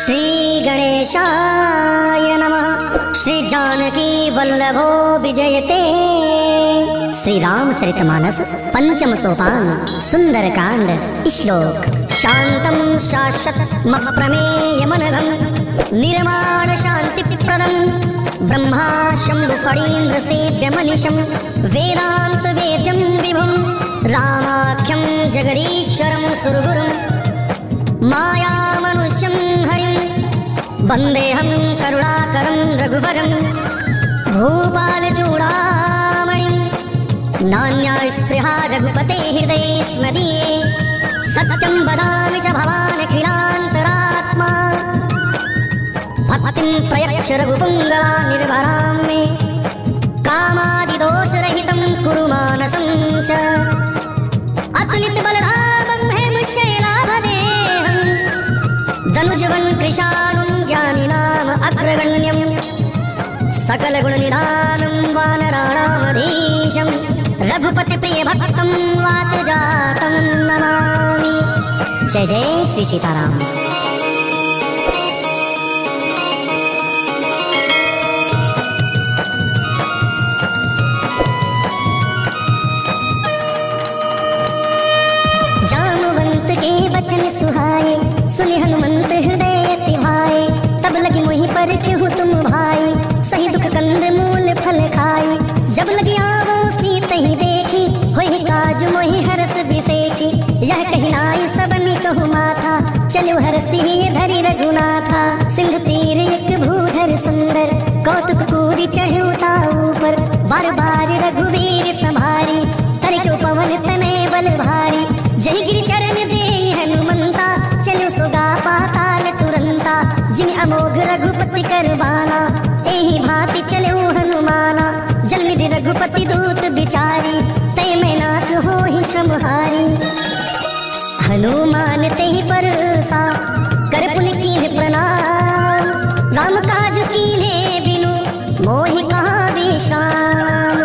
श्री गणेशाय नमः। श्री जानकी वल्लभो विजयते। श्री रामचरितमानस पंचम सोपान सुंदरकांड। श्लोक। शांतं शाश्वतमप्रमेयमनघं निर्माण शांतिप्रदं ब्रह्मा शंभु फणीन्द्र सेव्यमनिशं वेदांत वेद्यं विभुं रामाख्यं जगदीश्वरं सुरगुरुं मायामनुष्यं हरिं वन्देऽहं करुणाकरं रघुवरं भूपालचूडामणिं। नान्या स्पृहा रघुपते हृदये स्मदीये सत्यं वदामि च भवानखिलान्तरात्मा। भक्तिं प्रयच्छ रघुपुङ्गवा निर्भरां मे कामादिदोषरहितं कुरु मानसं च। अतुलितबलधामं हेमशैलाभदेहं दनुजवन् कृशानुं ज्ञानिनाम अग्रगण्यं सकलगुणनिधानं वानराणामधीशं रघुपतिप्रियभक्तं वातजातं नमामि। जय जय श्री सीताराम। जामवंत के वचन सुहाए सुनि हनुमंत हृदय तिभाए। तब लगी मोहि पर क्यों तुम भाई सही दुख कंद मूल फल खाई। जब लगी आवो सीतहि देखी होहि काज मोहि हरस बिसेखी। यह कही नाई सबनि कहु माथा चलो हरसि धरि रघुनाथा। सिंधु तीर एक भूधर सुंदर कौतुक पूरी चढ़ो ताऊ पर। बार बार रघुवीर संभारी तरि क्यों पवन तनय बल भारी। जहि गिरि चरण देहि हनुमंता चलो सोगा पाताल तुरंता। जिन अमोघ रघुपति करबाना एहि भांति चलो हनुमाना। जल निधि रघुपति दूत बिचारी तय में नाथ होहि सम्हारी। हनुमान तेहि परसा कर पुनि कीन्ह प्रणाम। राम काज कीन्हे बिनु मोहि कहाँ विश्राम।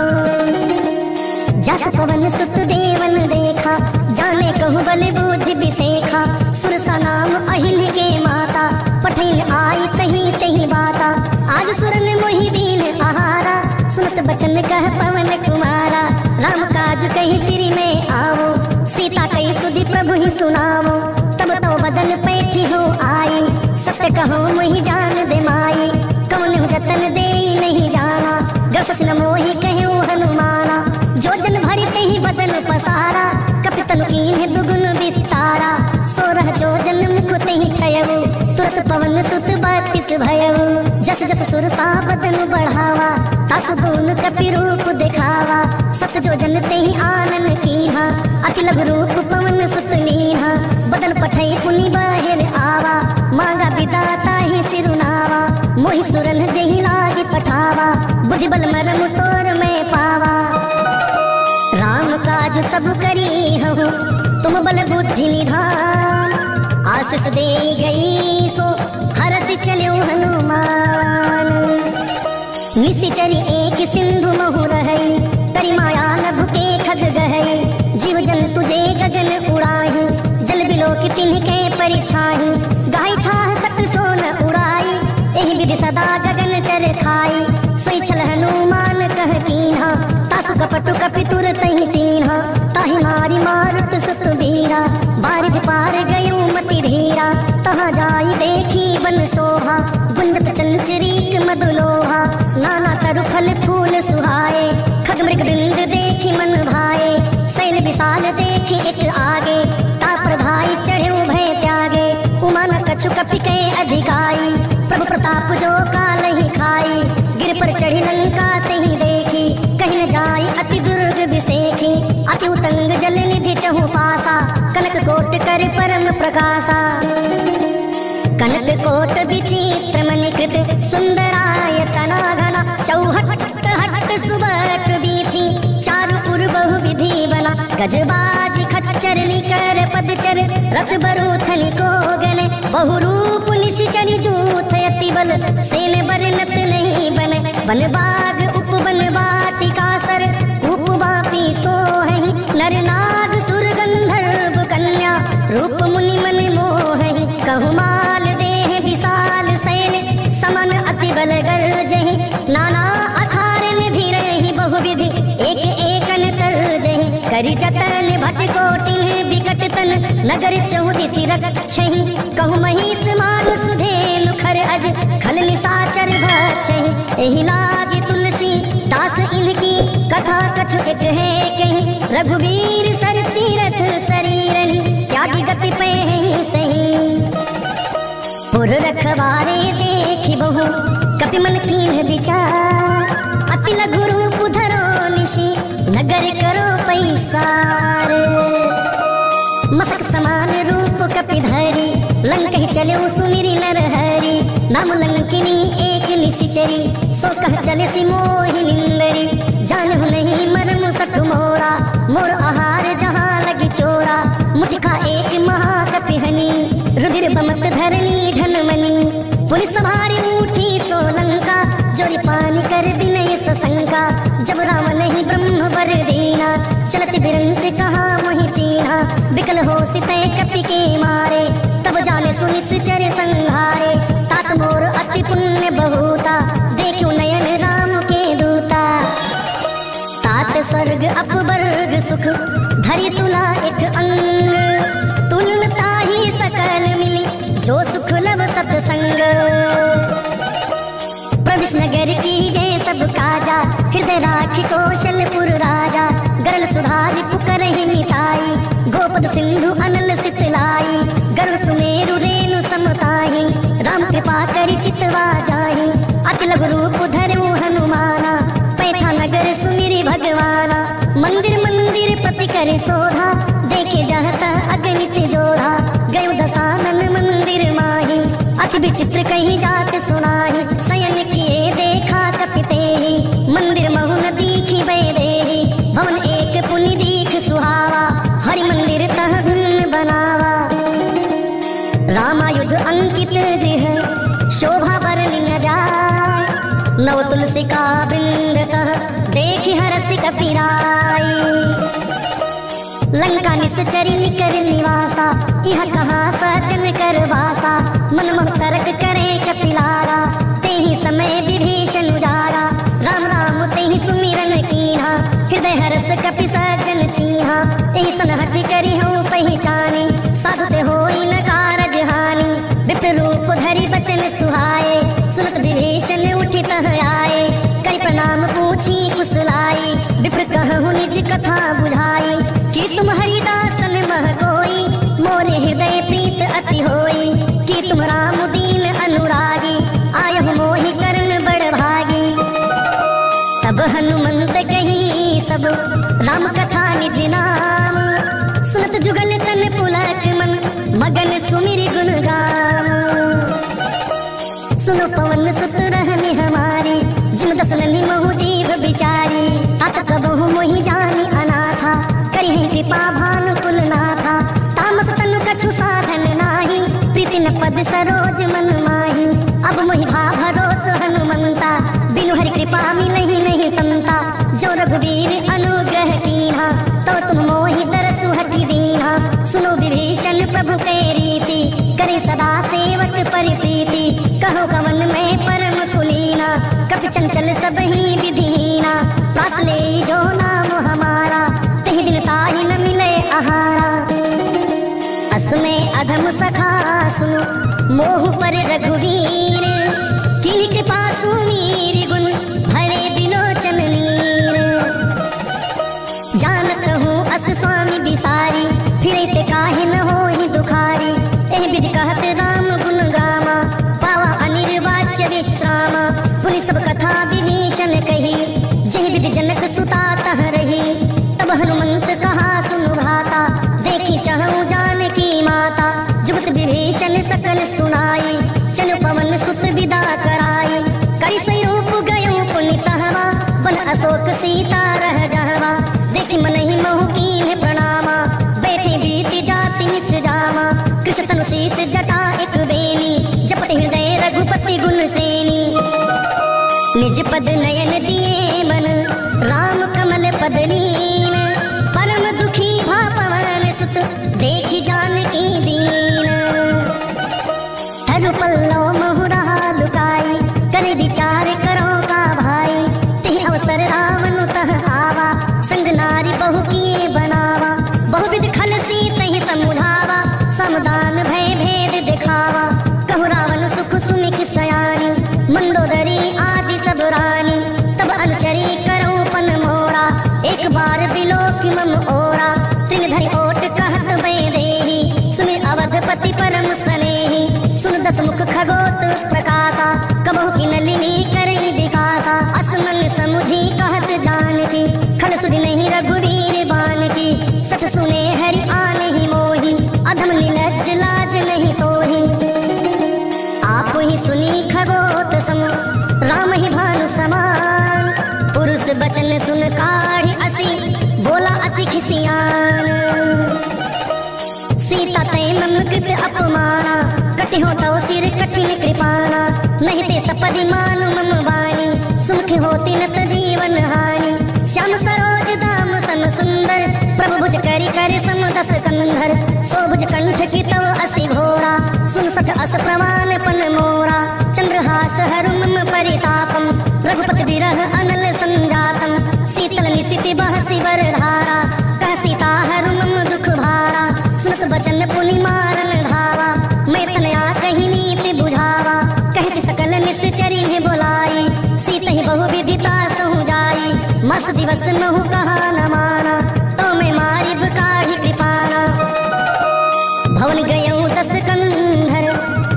जात पवन सुत देवन देखा जाने कहु बल बुद्धि बिसेखा। सुरसा नाम अहिन के माता पठिन आई तही तही बाता। आज सुरन मोहि दीन आहारा सुनत बचन कह पवन कुमारा। राम काज कही फिर में आवो सीता कही सुधि प्रभु ही सुनावो। तब तो बदन पैठी हो आई सत्य कहो मोहि जान दे माई। कौन जतन दे नहीं जाना गस न मोहि कहूँ हनुमाना। जो जन भरी तेहि बदन पसारा कपितन कीन्ह दुगुन विस्तारा। सोरह जो जन मुख तेहि ठयऊ तुरत पवन सुत बत्तीस भयऊ। जस जस सुरसा बदन बढ़ावा तासु गुण कपि रूप दिखावा। सत जो जन तेहि आनन कीन्हा अति लघु रूप पवन सुत लीन्हा। बदन पठई पुनि बाहिर आवा मांगा विदाता ही सिरुनावा। मोहि सुरन जेहि लागी पठावा बुद्धि बल मरम तोर में पावा। राम काज सब करी हूँ तुम बल बुद्धि निधान। आशीष दे गई सो हरस चलो हनुमान। निशिचरी एक सिंधु महु रहई करी माया नभ के खग गहई। जीव जंतु जे गगन उड़ाही जल बिलो की तिनके परिछाही। गाय छाह सक सोन उड़ाई एहि विधि सदा गगन चर खाई। सोई छल हनुमान कह कीन्हा तासु कपटु कपि तुरत ही चीन्हा। ताहि मारी मारुत सुत बीरा बारिध पार गयो मति धीरा। तहाँ जाई देखी बन शोभा गुंजत चंचरीक मधुलोहा। नाना तरु फल फूल सुहाए खग मृग बिंद देखी मन भाए। शैल विशाल देखी एक आगे तापर भाई चढ़े भय त्यागे। उमा न कछु कपि के अधिकाई प्रभु प्रताप जो काल ही खाई। गिर पर चढ़ी लंका तेहि देखी कहीं न जाई अति दुर्ग विसेखी। अति उतंग जल निधि चहु पासा कनक कोट कर परम प्रकाशा। कनक कोट विचित्र मणिकृत सुंदरायतना घना। चौहट हट सुबट बीथी चारु पुर बहु विधि बना। गजबाजी खच्चर निकर पदचर रथ बरूथनि को गने। बहु रूप निशिचरी जूथ अति बल सेन बरनत नहीं बने। वन बाग उप वन वाटिका सर उपवापी सोहहि। नर नाग सुर गंधर्व कन्या रूप मुनि मन मोहहि। कहु माल देह विसा धरि जतन भटकोटिन बिकट तन नगर चहुदिसि रक्षहि कहु महिष मानु सुधेनु खर अज खल निसाचर भक्षहि एहि लागी तुलसी दास इनकी कथा कछु एक है कहीं रघुवीर सर तीरथ शरीरनि त्यागी गति पे सही पुर रखवारे देखि बहु कपि मन कीन्ह विचार अति लघु रूप धरो निशि नगर करो पैसार मसक समान रूप कपि धरि लंकहि चले सुमिरि नर हरि नाम लंकिनी एक निशिचरी सो कह चले सि मोहि निंदरी जानहु नहीं मरम सठ मोरा मोर आहार जहाँ लगी चोरा मुठिका एक महाकपि हनी रुधिर बमत धरनी ढनमनी पुलिस भारी उठी सोलंका जोरी पानी कर विनय सशंका जब राम नहीं ब्रह्म वर देना चलत बिरंच कहा मोहि चीन्हा बिकल हो सितय कपि के मारे तब जाने सुनिश्चर संहारे तात मोर अति पुण्य बहुता देखो नयन राम के दूता तात स्वर्ग अपवर्ग सुख धरि तुला एक अंग तुलता ही सकल मिली जो सुख लब सत्संग प्रविश नगर की जय सब काजा हृदय राखी कौशलपुर राजा गरल सुधारी पुकरहि मिताई गोपद सिंधु अनल सितलाई गर्व सुमेरु रेणु समताही राम कृपा करि चितवा जाहि अति लघु रूप धरऊ हनुमाना पैठा नगर सुमिरि भगवाना मंदिर मंदिर पति करे शोधा देखे जहता अगणित जोधा गयो दसानन मंदिर माही अति विचित्र कहीं जात सुनाही शयन किए देखा कपिते मंदिर महु न दीखी बैदेही भवन एक पुनि दीख सुहावा हरि मंदिर तह भिन्न बनावा रामायुध अंकित गृह शोभा बरनि न जाय नव तुलसी का बिंद तह देखि हरसि कपिराई लंका निश्चरी निकर निवासा यह कहाँ सजन कर वासा मन मोह तरक करे कपिलारा तेहि समय विभीषण उजारा राम राम तेहि सुमिरन कीन्हा हृदय हरस कपि सजन चीन्हा एहि सन हठि करि हूँ पहचानी साधु ते होई न कारज हानि विप्र रूप धरि बचन सुहाए सुनत विभीषण उठि तह आए करि प्रणाम पूछी कुशलाई विप्र कहूँ निज कथा बुझाई कि तुम हरिदासन मह कोई मोरे हृदय प्रीत अति होई कि तुम राम दीन अनुरागी आयहु मोहि करण बड़ भागी तब हनुमंत कही सब राम कथा निज नाम सुनत जुगल तन पुलक मन मगन सुमिरि गुण गाम सुनो पवन सुत रहनि हमारी जिम दसननि महु जीव बिचारी तात कबहु मोहि जानी अनाथा करिहि कृपा भानु कुलनाथा तामस तनु कछु साधन नाही प्रीति न पद सरोज मन माही अब मोहि भा भरोस हनुमंता बिनु हरि कृपा मिलहि नहीं संता जो रघुवीर अनुग्रह कीन्हा तो तुम मोहि दरसु हठि दीन्हा सुनो विभीषण प्रभु के रीति करे सदा सेवक परिप्रीति कहो कवन में परम कुलीना कपि चंचल सब ही विधीना प्रात ले जो नाम हमारा तेहि दिन ताहि न मिले आहारा असमय अधम सखा सुनो मोह पर रघुवीर किन्हि कृपा सुमीर गुण भरे बिलोचन नीर जानत हूँ अस स्वामी बिसारी फिरे ते काहे न होहि दुखारी एह विधि कहत राम गुण गामा पावा अनिर्वाच्य विश्रामा पुनि सब कथा विभीषण कही जहि विधि जनक सुता तह रही तब हनुमंत कहा सुनु भ्राता देखी चहु जानकी माता जुगत विभीषण सकल सुनाई चलो पवन सुत विदा कराई करि सोई रूप गयो पुनि तहवा बन अशोक सीता रह जहवा देखि मनहि महु कीन्ह प्रणामा बैठे बीति जाति निस जामा कृष्ण तनु शीस जटा एक बेनी जपत हृदय रघुपति गुण श्रेणी निज पद नयन दिए मन राम कमल पद लीन परम दुखी भा पवन सुत देखि जानकी दीन तरु पल्लव महु रहा लुकाई करे विचार करो का भाई ते अवसर रावण तह आवा संग नारी बहु किए बना कहत वैदेही, सुनि अवधपति परम स्नेही। सुन दस मुख खगोत प्रकाशा, कबहु की नलिनी करई विकासा। असमन समुझी कहत जानकी, खल सुधि नहीं रघुवीर बानकी। सत सुने हरि आने ही मोही, अधम निलज्ज लाज नहीं तोही। आप ही सुनी खगोत सम, राम ही भानु समान। पुरुष बचन सुन काढ़ी असी, बोला अति खिसियान। सीता तय मम कृत अपमाना, कटि हो तव सिर कठिन कृपाना। नहीं ते सपदि मानु मम वाणी, सुख होती न त जीवन हानि। श्याम सरोज दाम सन सुंदर, प्रभु भुज करि कर सम दस कंधर। सो भुज कंठ की तव असी घोरा, सुन सठ अस प्रमाण पन मोरा। चंद्रहास हरु मम परितापम, रघुपति विरह अनल संजातम। शीतल निशिति बहसी वरधारा, कह सीता हरु मम दुख भारा। सुनत बचन पुनि मारन धावा, मैं तनया कही नीति बुझावा। कहसी सकल निश्चरी ने बोलाई, सीत ही बहु विदिता सहु जाई। मास दिवस महु कहा न माना, तो मैं मारिब काढ़ी कृपाना। भवन गयऊ दस कंधर,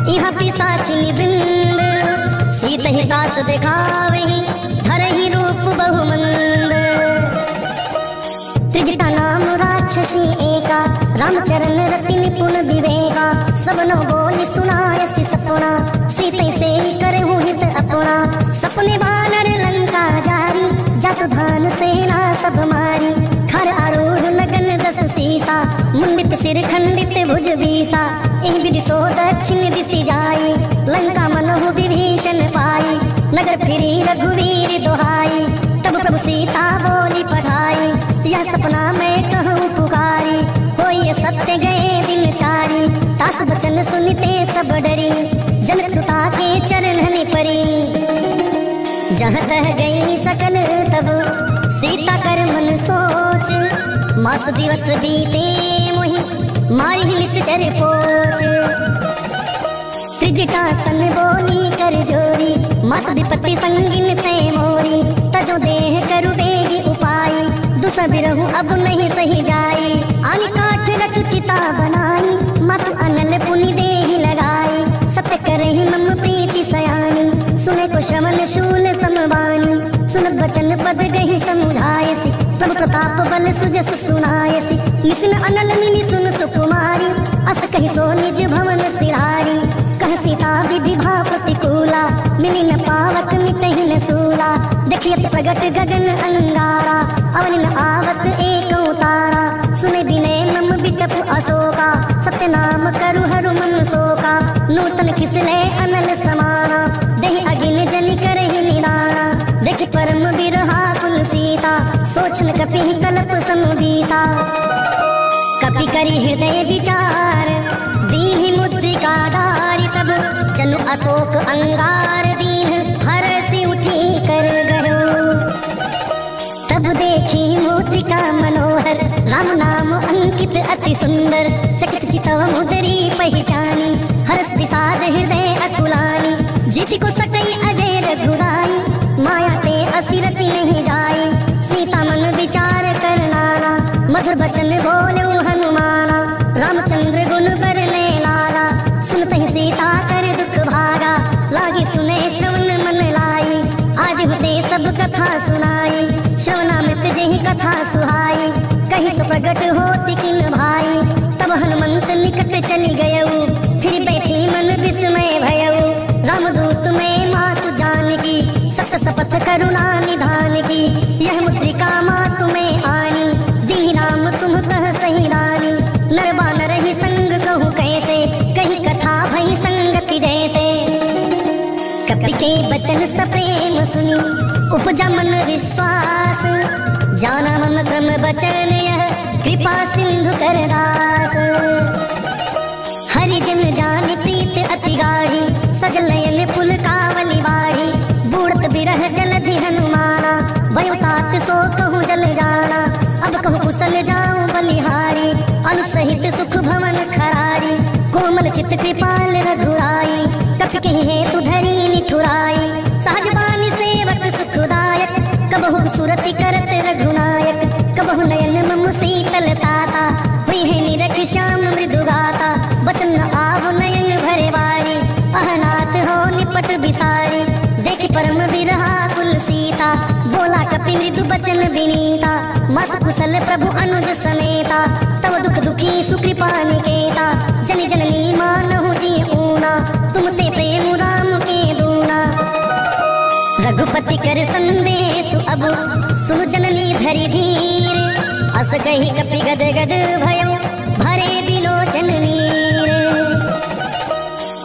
यहाँ पिशाचिनी वृंद। सीत ही दास दिखावही, धरहि रूप बहुमंद। त्रिजटा नाम राक्षसी एका, रामचरण रति निपुण विवेका। सबनो बोली सुनायसी सपना, सीते से करहु हित अपना। सपने वानर लंका जारी, जातु धान सेना सब मारी। खर आरूढ़ लगन दस सीसा, मुंडित सिर खंडित भुज बीसा। एहि विधि सो दक्षिण दिशि जाई, लंका मनहु विभीषण पाई। नगर फिरी रघुवीर दोहाई, तब प्रभु सीता बोली पठाई। यह सपना मैं कहूँ पुकारी, होई सत्य गए दिन चारी। तास बचन सुनिते सब डरी, जनक सुता के चरण परी। जहाँ तह गई सकल तब, सीता कर मन सोच। मास दिवस बीते मोहि, मारी निश्चर पोच। त्रिजटा सन बोली कर जोरी, मात विपत्ति संगिन तय मोरी। तजो देह करु बेगी उपाय, दुसा बिरहु अब नहीं सही जाई। आनी काठ रचु चिता बनाई, मातु अनल पुनि देहि लगाई। सत्य करहि मम प्रीति सयानी, सुने को श्रवण शूल समवानी। सुनत वचन पद गहि समुझायसी, प्रभु प्रताप बल सुजस सुनायसी। निसिन अनल मिली सुन सुकुमारी, अस कहि सो निज भवन सिरारी। कह सीता विधि भा प्रतिकूला, मिली न पावत मिटहि न सूला। देखियत प्रगट गगन अंगारा, अवनि न आवत एक तारा। सुने विनय मम बिटप अशोका, सत्य नाम करु हरु मन शोका। नूतन खिसले अनल समाना, देहि अगिन जनि करहि निदाना। देखि परम बिरहा कुल सीता, सोचन कपि कल्प समुदीता। कपि करि हृदय विचार, दीन्हि मुद्रिका डारि। तब जनु अशोक अंगार दीन, हरसि उठी कर गयो। तब देखी मुद्रिका मनोहर, राम नाम अंकित अति सुंदर। चकित चितव मुदरी पहचानी, हर्ष विषाद हृदय अकुलानी। जीति को सकई अजय रघुराई, माया ते असी रचि नहीं जाई। सीता मन विचार कर नाना, मधुर बचन बोले हनुमाना। रामचंद्र गुण बरने लागा, सुनते ही सीता कर दुख भागा। लागी सुने श्रवण मन लाई, आदि होते सब कथा सुनाई। श्रवणामृत जेहि कथा सुहाई, कहीं सो प्रगट होती किन भाई। तब हनुमंत निकट चली गयऊ, फिर बैठी मन विस्मय भयऊ। रामदूत में मातु जानकी, सत सपथ करुणा निधान की। यह मुद्रिका मातु में आनी, दीनि राम तुम कह सही रानी। नर बानर ही संग कहूँ कैसे, कही कथा भई संगति जैसे। कपि के बचन सप्रेम सुनी, उपजा मन विश्वास। जाना मम क्रम बचन यह, कृपा सिंधु कर दास। हरि जन जान प्रीत अति गाढ़ी, सजल नयन पुल कावली बाढ़ी। बूढ़त बिरह जलधि हनुमाना, भयो तात सो कहूँ जल जाना। अब कहूँ कुशल जाऊँ बलिहारी, अनुसहित सुख भवन खरारी। कोमल चित कृपाल रघुराई, कपि के हेतु धरी निठुराई। सहज बानी सेवक सुखदायक, कबहु सुरति करत रघुनायक। कबहु नयन मम शीतल ताता, हुई है निरख श्याम मृदु गाता, बचन आव नयन भरे वारी, अहनाथ हो निपट बिसारी, देखी परम बिरहा कुल सीता, बोला कपि मृदु बचन विनीता, मात कुशल प्रभु अनुज समेता, तव दुख दुखी सुकृपा निकेता, जन जननी मानहु जी ऊना, तुम ते प्रेम राम के दूना। रघुपति कर संदेश अब सुन जननी धरि धीर, अस कही कपि गद गद भयो भरे बिलोचन नीर।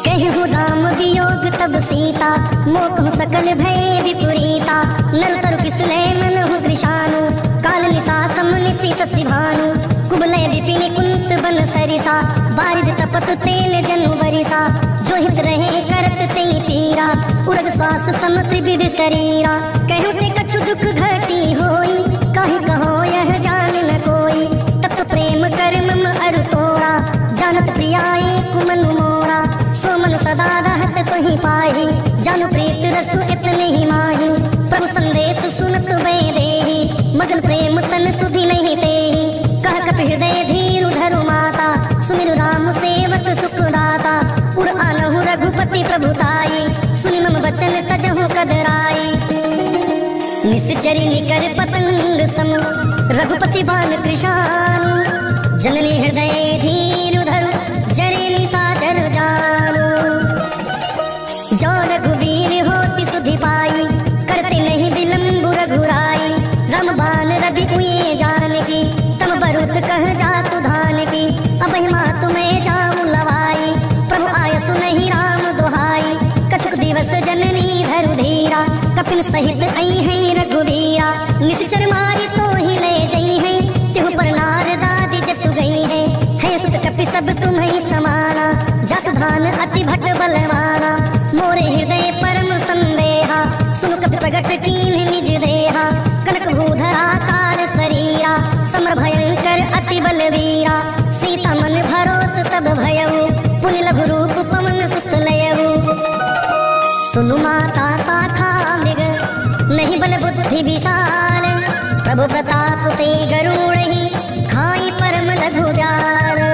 कहु राम वियोग तब सीता, मोह सकल भय विपुरीता, नर तरु किसले मनहु कृशानु, काल निसा समनिसी ससी भानु, कुबलय विपिन कुंत बन सरिसा, बारिद तपत तेल जनु बरिसा, जो हित रहे करत ते पीरा, उरग श्वास सम त्रिविध शरीरा। कहु ते कछु दुख घटी होई, काहि कहो यह जान न कोई, तब तो प्रेम कर मम अरु तोड़ा, जानत प्रियाए कुमनु मोड़ा, सो मनु सदा रहत तुहि पाही, जानु प्रीत रसु इतने ही माही, प्रभु संदेश सुनत वे देही, मगन प्रेम तन सुधि नहीं तेही, कह कपि हृदय धीरु धरु माता, सुमिरु राम सेवक सुख दाता, उर आनहु रघुपति प्रभुताई, सुनि मम वचन तजहु कदराई। निश्चरी निकर पतंग सम रघुपति बाल कृशानु, जननी हृदय धीरु धरु जरे निसाचर जानु। जो रघुवीर होति सुधि पाई, करते नहीं विलंबु रघुराई, राम बाण रवि हुए जानकी, तम बरुत कह जातु धान की, अब मातु मैं जाऊं लवाई, प्रभु आय सुनहि राम दुहाई, कछुक दिवस जननी धरु धीरा, कपिन सहित आई है रघुवीरा, निश्चर मारी तो ही ले जई है, त्यों पर नारदादि जसु गई है सुत कपि सब तुम्हें समाना, जात धान अति भट बलवाना, मोरे हृदय परम संदेहा, सुन कपि प्रगट कीन्ह निज देहा, कनक भूधरा कार शरीरा, समर भयंकर अति बलवीरा, सीता मन भरोस तब भयउ, पुनि लघु रूप पवन सुत लयउ। सुनु माता साथा मृग नहीं बल बुद्धि विशाल, प्रभु प्रताप ते गरुड़हि खाई परम लघु व्याल।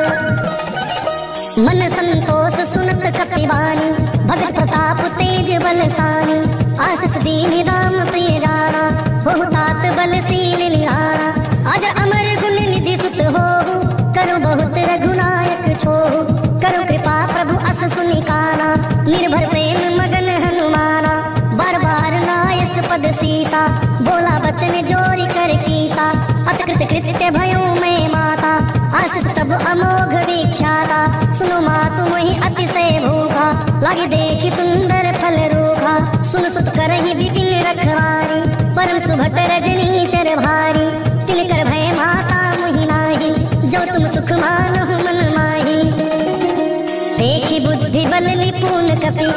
मन संतोष सुनत कपिवानी, भगत प्रताप तेज बलसानी, आशीष दीन राम प्रिय जाना, बहु तात बलशील निहारा, आज अमर गुण निधि सुत होहु, करो बहुत रघुनायक छोहु, करो कृपा प्रभु अस सुनि काना, निर्भर प्रेम मगन हनुमाना, बार बार नायस पद सीसा, बोला बचन जोरी कर कीसा, अतकृत कृत्य भयो मैं माता, आशीष सब अमोघ विख्याता, सुनो मातु मोहि अतिशय भूखा, लागे देखी सुंदर फल रूखा, सुन सुत करहि विपिन रखवारी, परम सुभट रजनी चर भारी, तिनकर भय माता मोहि नाही, जो तुम सुख मानहु मन माही। देखी बुद्धि बल निपुण कपि,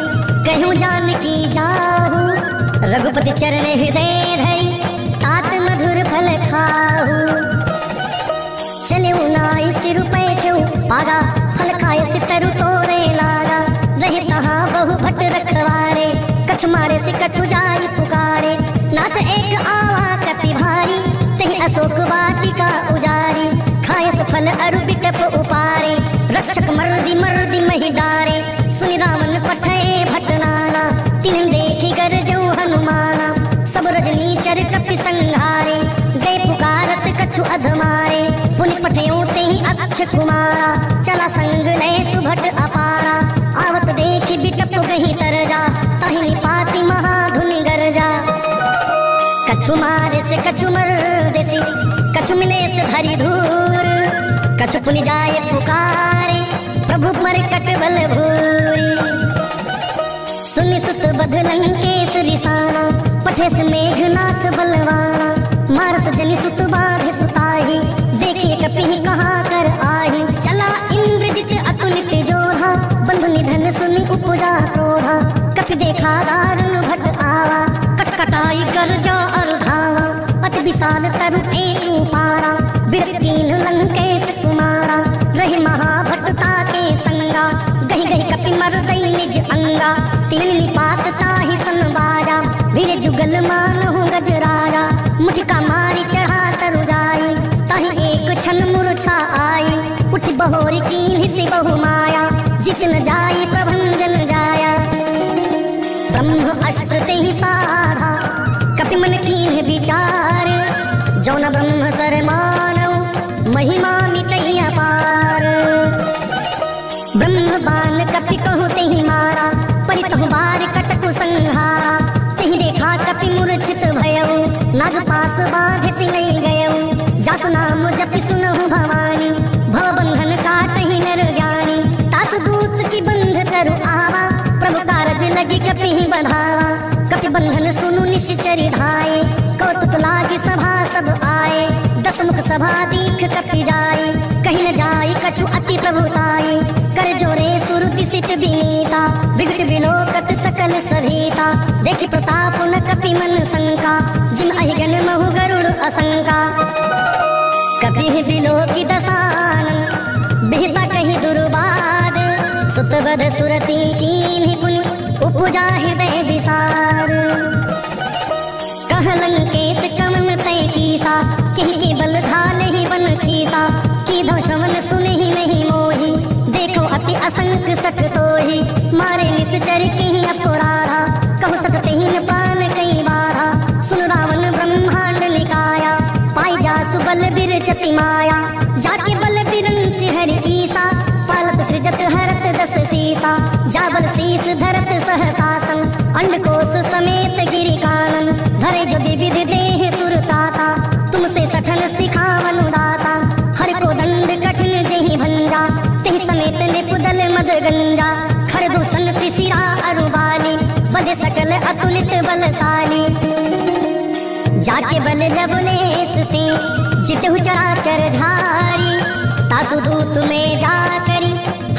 कहूँ जानकी जाहु, रघुपति चरण हृदय धरि, तात मधुर फल खाहु। चले नाई सिर पैठ्यु पागा, फल खाए सितरु तोरे लागा, रहे तहाँ बहु भट रखवारे, कछु मारे से कछु जाई पुकारे, नाथ एक आवा कपि भारी, तहि अशोक वाटिका उजारी, खाए सफल अरु बिटप उपारे, रक्षक मर्दी मर्दी महि डारे, सुनि रावण पठय भट नाना, तिन्ह देखी गरजउ हनुमाना, सब रजनी चर कपि संहारे, गए पुकारत कछु अधमारे, पुनि पठयो तेहि अक्ष कुमारा, चला संग लय सुभट अपारा, आवत देखी बिटप गही तरजा, तहि निपाति महाधुनि गरजा। कछु मारे से कछु मर्दे से, कछु मिले से धरि धूर, कछु पुनि जाय पुकारे, प्रभु मरकट बल भूरी। सुनि सुत बध लंकेश रिसाना, पठे से मेघनाथ बलवाना, मारस जनि सुत बाधे सुताही, देखिए कपि कहाँ कर आही, चला इंद्रजित अतुलित जोधा, बंधु निधन सुनि उपजा क्रोधा, कपि देखा दारुण भट आवा, कटकटाई गरजा अर धावा, अति विशाल तरु एक पारा, बिरकीन लंकेश कुमारा, रहे महाभटता के संगा, गही गही कपि मरदई निज अंगा, तीन निपात ताहि सन बाजा, वीर जुगल मानहु गजराजा, मुठिका मारी चढ़ा तरु जाई, ताहि एक क्षण मूर्छा आई, बहोरी की से बहु माया, जितन जाई प्रभंजन जाया। ब्रह्म अस्त्र ते ही साधा, कपि मन कीन्ह विचार, जो न ब्रह्म सर मानव, महिमा मिटई अपार। ब्रह्म बाण कपि कहु ते ही मारा, परितहु बार कटकु संहारा। तेहि देखा कपि मूर्छित भयउ, नाग पास बाध सिलई गयउ। जासु नाम जपि सुनहु भवानी, भव बंधन काटहि नर ज्ञानी। तासु दूत की बंध तरु आवा, प्रभु कारज लगी कपि बंधावा। कपि बंधन सुनु निश्चरि धाये, कौतुक लागी सभा सब आए। दस मुख सभा दीख कपि जाए, कहीं न जाई कछु अति प्रभुताई। कर जोरे सुरति सित विनीता, बिगट बिलोकत सकल सभीता। देखि प्रताप न कपि मन शंका, जिन अहिगन महु गरुड़ असंका। कपि बिलोकी दसानन, बिहसा कहि दुर्बाद। सुतवद सुरति कीन्हि पुनि, उपजा हृदय विसार। कह लंकेश कमन तय कीसा, केहि के बल घाल ही बन खीसा। कीधो श्रवण सुनहि नहीं मोहि, देखो अति असंक सठ तोहि। मारे निश्चर केहि अपराधा, कहु सकते ही न प्राण कई बाधा। सुन रावण ब्रह्मांड निकाया, पाई जासु बल बिरचति माया। जाके बल बिरंच हरि ईसा, पालत सृजत हरत दस सीसा। जाबल शीस धरत सहसासन, अंडकोश समेत गिरि कानन। धरे जो विविध देह सुरताता, तुमसे सठन सिखावन दाता। हर को दंड कठिन जेहि भंजा, तेहि समेत निपुदल मद गंजा। खर दूषण त्रिशिरा अरुबाली, बधे सकल अतुलित बलशाली। जाके बल लबलेस ते, जितहु चराचर झारी। तासु दूत में जा करी,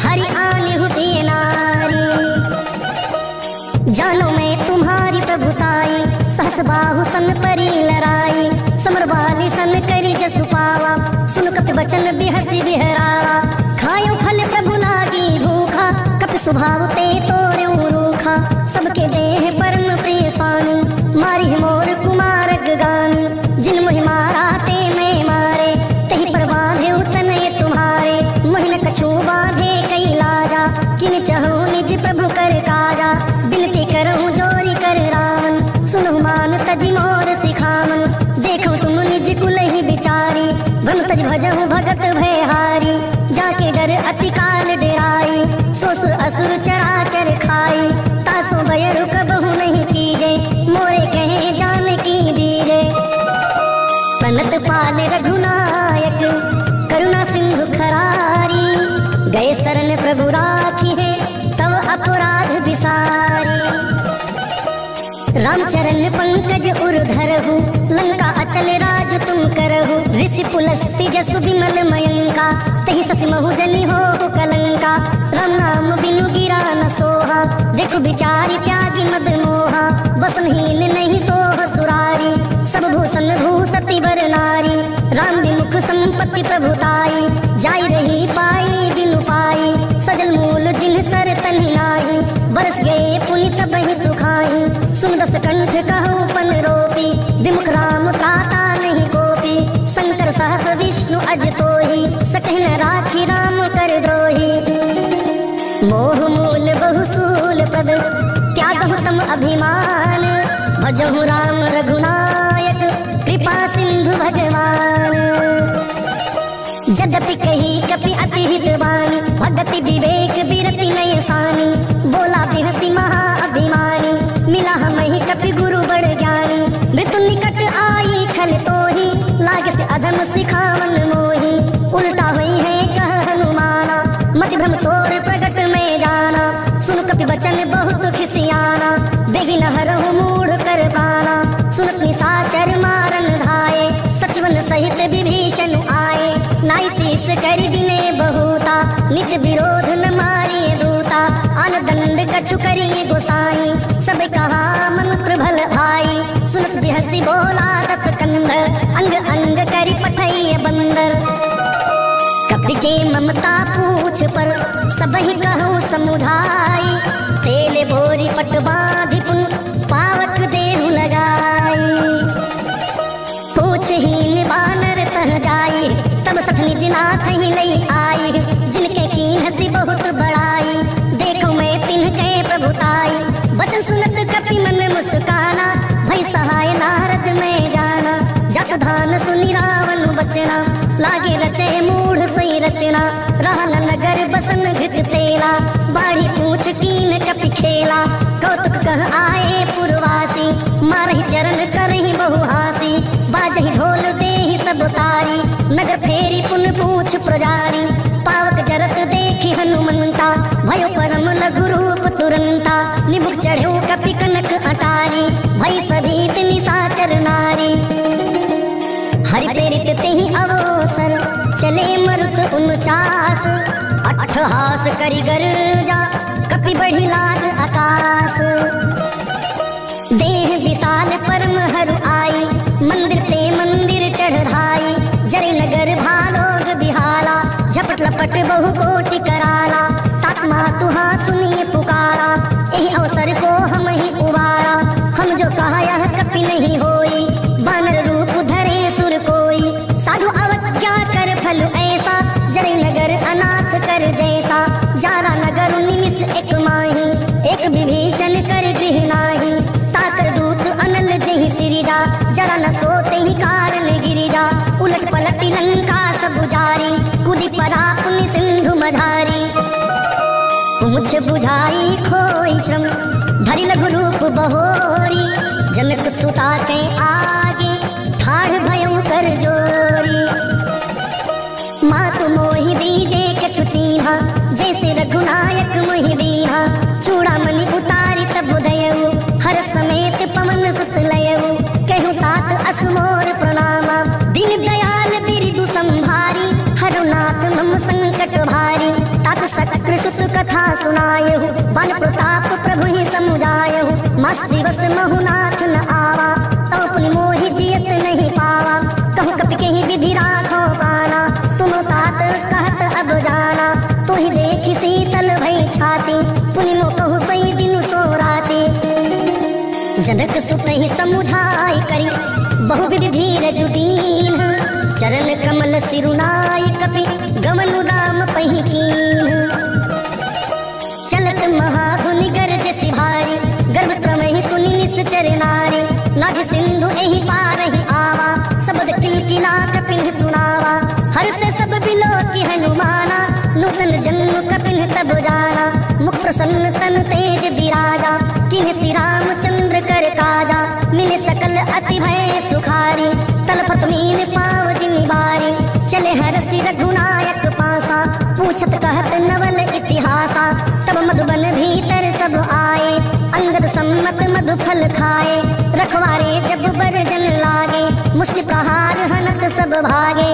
हरि आने हुए नारी। जानो मैं तुम्हारी प्रभुताई, सहस बाहु सन परी लड़ाई। समर वाली सन करी जसु पावा, सुन कपि बचन बिहसी बिहरावा। खायो फल प्रभु लागी भूखा, कपि स्वभाव ते तोड़्यो रूखा। सबके देह परम प्रिय स्वामी, मारी मोर कुमार गानी। जिन मोहि मारा ते मैं मारे, तेहि पर बांधे तनय तुम्हारे। मोहि न कछु बांधे कई लाजा, किन चहु निज प्रभु कर काजा। बिनती करहु जोरी कर रावण, सुनहु मान तजि मोर सिखावन। देखो तुम निज कुल ही बिचारी, ब्रह्म तज भजहु भगत भयहारी। जाके डर अति काल डेराई, सो सुर असुर चराचर खाई। तासो भय रुक बहु नहीं कीजे, मोरे कहे जान की दीजे। प्रणत पाल रघुनायक, करुणा सिंधु खरारी। गए शरण प्रभु राखी है, तव अपराध विसारी। रामचरण पंकज उर्धरहु, लंका अचल राज तुम करहु। ऋषि पुलस्त्य जसु विमल मयंका, तेहि ससि महु जनि हो कलंका। राम नाम बिनु गिरा न सोहा, देखु बिचारी त्यागी मद मोहा। बसनहीन नहीं सोह सुरारी, सब भूषण भूषति वर नारी। राम विमुख संपत्ति प्रभुताई, जाई रही पाई बिनु पाई। सजल मूल जिन सर तनि नाही, बरस गए पुनि तबहि सुखाई। सुन दस कंठ कहूँ पन रोपी, विमुख राम त्राता नहीं कोपी। शंकर सहस विष्णु अज तोहि, सकहि न राखी राम कर द्रोही। मोह मूल बहुसूल पद, त्यागहु तम अभिमान। भजहु राम रघुनायक, कृपा सिंधु भगवान। जद्यपि कही कपि अति हितवानी, भगति विवेक बिरति नय सानी। बोला बिहसी महा अभिमानी, मिला हमहि कपि गुरु बड़ ज्ञानी। मृत्यु निकट आई खल तोहि, लागे से अधम सिखावन मोहि। उल्टा हुई है कह हनुमाना, मति भ्रम तोर प्रगट में जाना। सुन कपि बचन बहुत खिसियाना, बेगी न हरहु मूढ़ कर प्राणा। सुनत निशाचर मारन धाये, सचिवन सहित विभीषण आए। नाई शीस करि विनय बहुता, नित विरोध न मारिय दूता। अन दंड कछु करिय गोसाई, सब कहा मंत्र भल भाई। सुनत बिहसी बोला दस कंदर, अंग अंग करि पठैय बंदर। कपि के ममता पूछ पर, सबहि कहूँ समुझाई। तेले बोरी पट बाँधि पुन, पावक देहु लगाई। पूछहीन बानर तह जाई, तब सठ निज नाथ ही लई आई। बचना लागे रचे मूढ़ सोई रचना रहन नगर बसन घित तेला बाढ़ी पूछ कीन कपि खेला कौतुक कह आए पुरवासी मारही चरण करही बहुहासी बाजही ढोल देहि सब तारी नगर फेरी पुन पूछ प्रजारी पावक जरत देखी हनुमंता भयो परम लघु रूप तुरंता निमुख चढ़ो कपि कनक अटारी भई सभीत निशाचर नारी हरि प्रेरित तेहि अवसर चले मरुत 49 अट्ठहास करि गर्जा कपि बढ़ी लाद आकाश देह विशाल परम हरु आई मंदिर ते मंदिर चढ़ाई जरे नगर भालोग बिहाला झपट लपट बहु कोटि कराला तात्मा तुहा सुनिए पुकारा यही अवसर को हम ही उबारा हम जो कहा यह कपि नहीं होई बानर रूप धरे सुर कोई साधु अवज्ञा कर फल ऐसा जरे नगर अनाथ कर जैसा जारा नगर निमिष एक माही एक विभीषण कर गृह नाही तात दूत अनल जहि सिरिजा जरा न सोते ही कारण गिरिजा उलट पलट लंका सब जारी कुदी परा पुनि सिंधु मझारी मुझ बुझाई खोई श्रम धरि लघु रूप बहोरी जनक सुता के आगे ठाढ़ भयं कर जोरी मातु मोहि दीजे कछु चीन्हा जैसे रघुनायक मोहि दीहा चूड़ामणि उतारी तब दयऊ हर समेत पवन सुत लयऊ कहूँ तात असमोर प्रणामा दीन दयाल बिरिदु संभारी हरुनाथ मम संकट भारी तात सक्र सुत कथा सुनायहु बन प्रताप प्रभु ही समुझायहु मास दिवस महुनाथ न आवा तव पुनि मोहि जियत नहीं पावा कहु कपि केहि विधि राखो पाना तुम तात कहत अब जाना तो ही देखी शीतल भई छाती पुनि मो कहु सोई दिन सो राती जनक सुत ही समुझाई करी बहुविधि धीर जुटीन चरण कमल सिरुनाई कपि गमनु राम पहि कीन चलत महाधुनि गरज सिभारी गर्भ त्रमहि सुनि निश्चर नारी नाग सिंधु एहि पारहि आवा सबद किलकिला कपिन सुनावा हर से सब बिलो की हनुमाना नूतन जन्म कपिन तब जाना मुख प्रसन्न तन तेज विराजा किन्ह श्री रामचंद्र कर काजा मिले सकल अति भय सुखारी तलपत मीन पाव जिमि बारी चले हरसि रघुनायक पासा पूछत कहत नवल इतिहासा तब मधुबन भीतर सब आए अंगद सम्मत मधु फल खाए रखवारे जब बरजन लागे मुष्टि प्रहार हनक सब भागे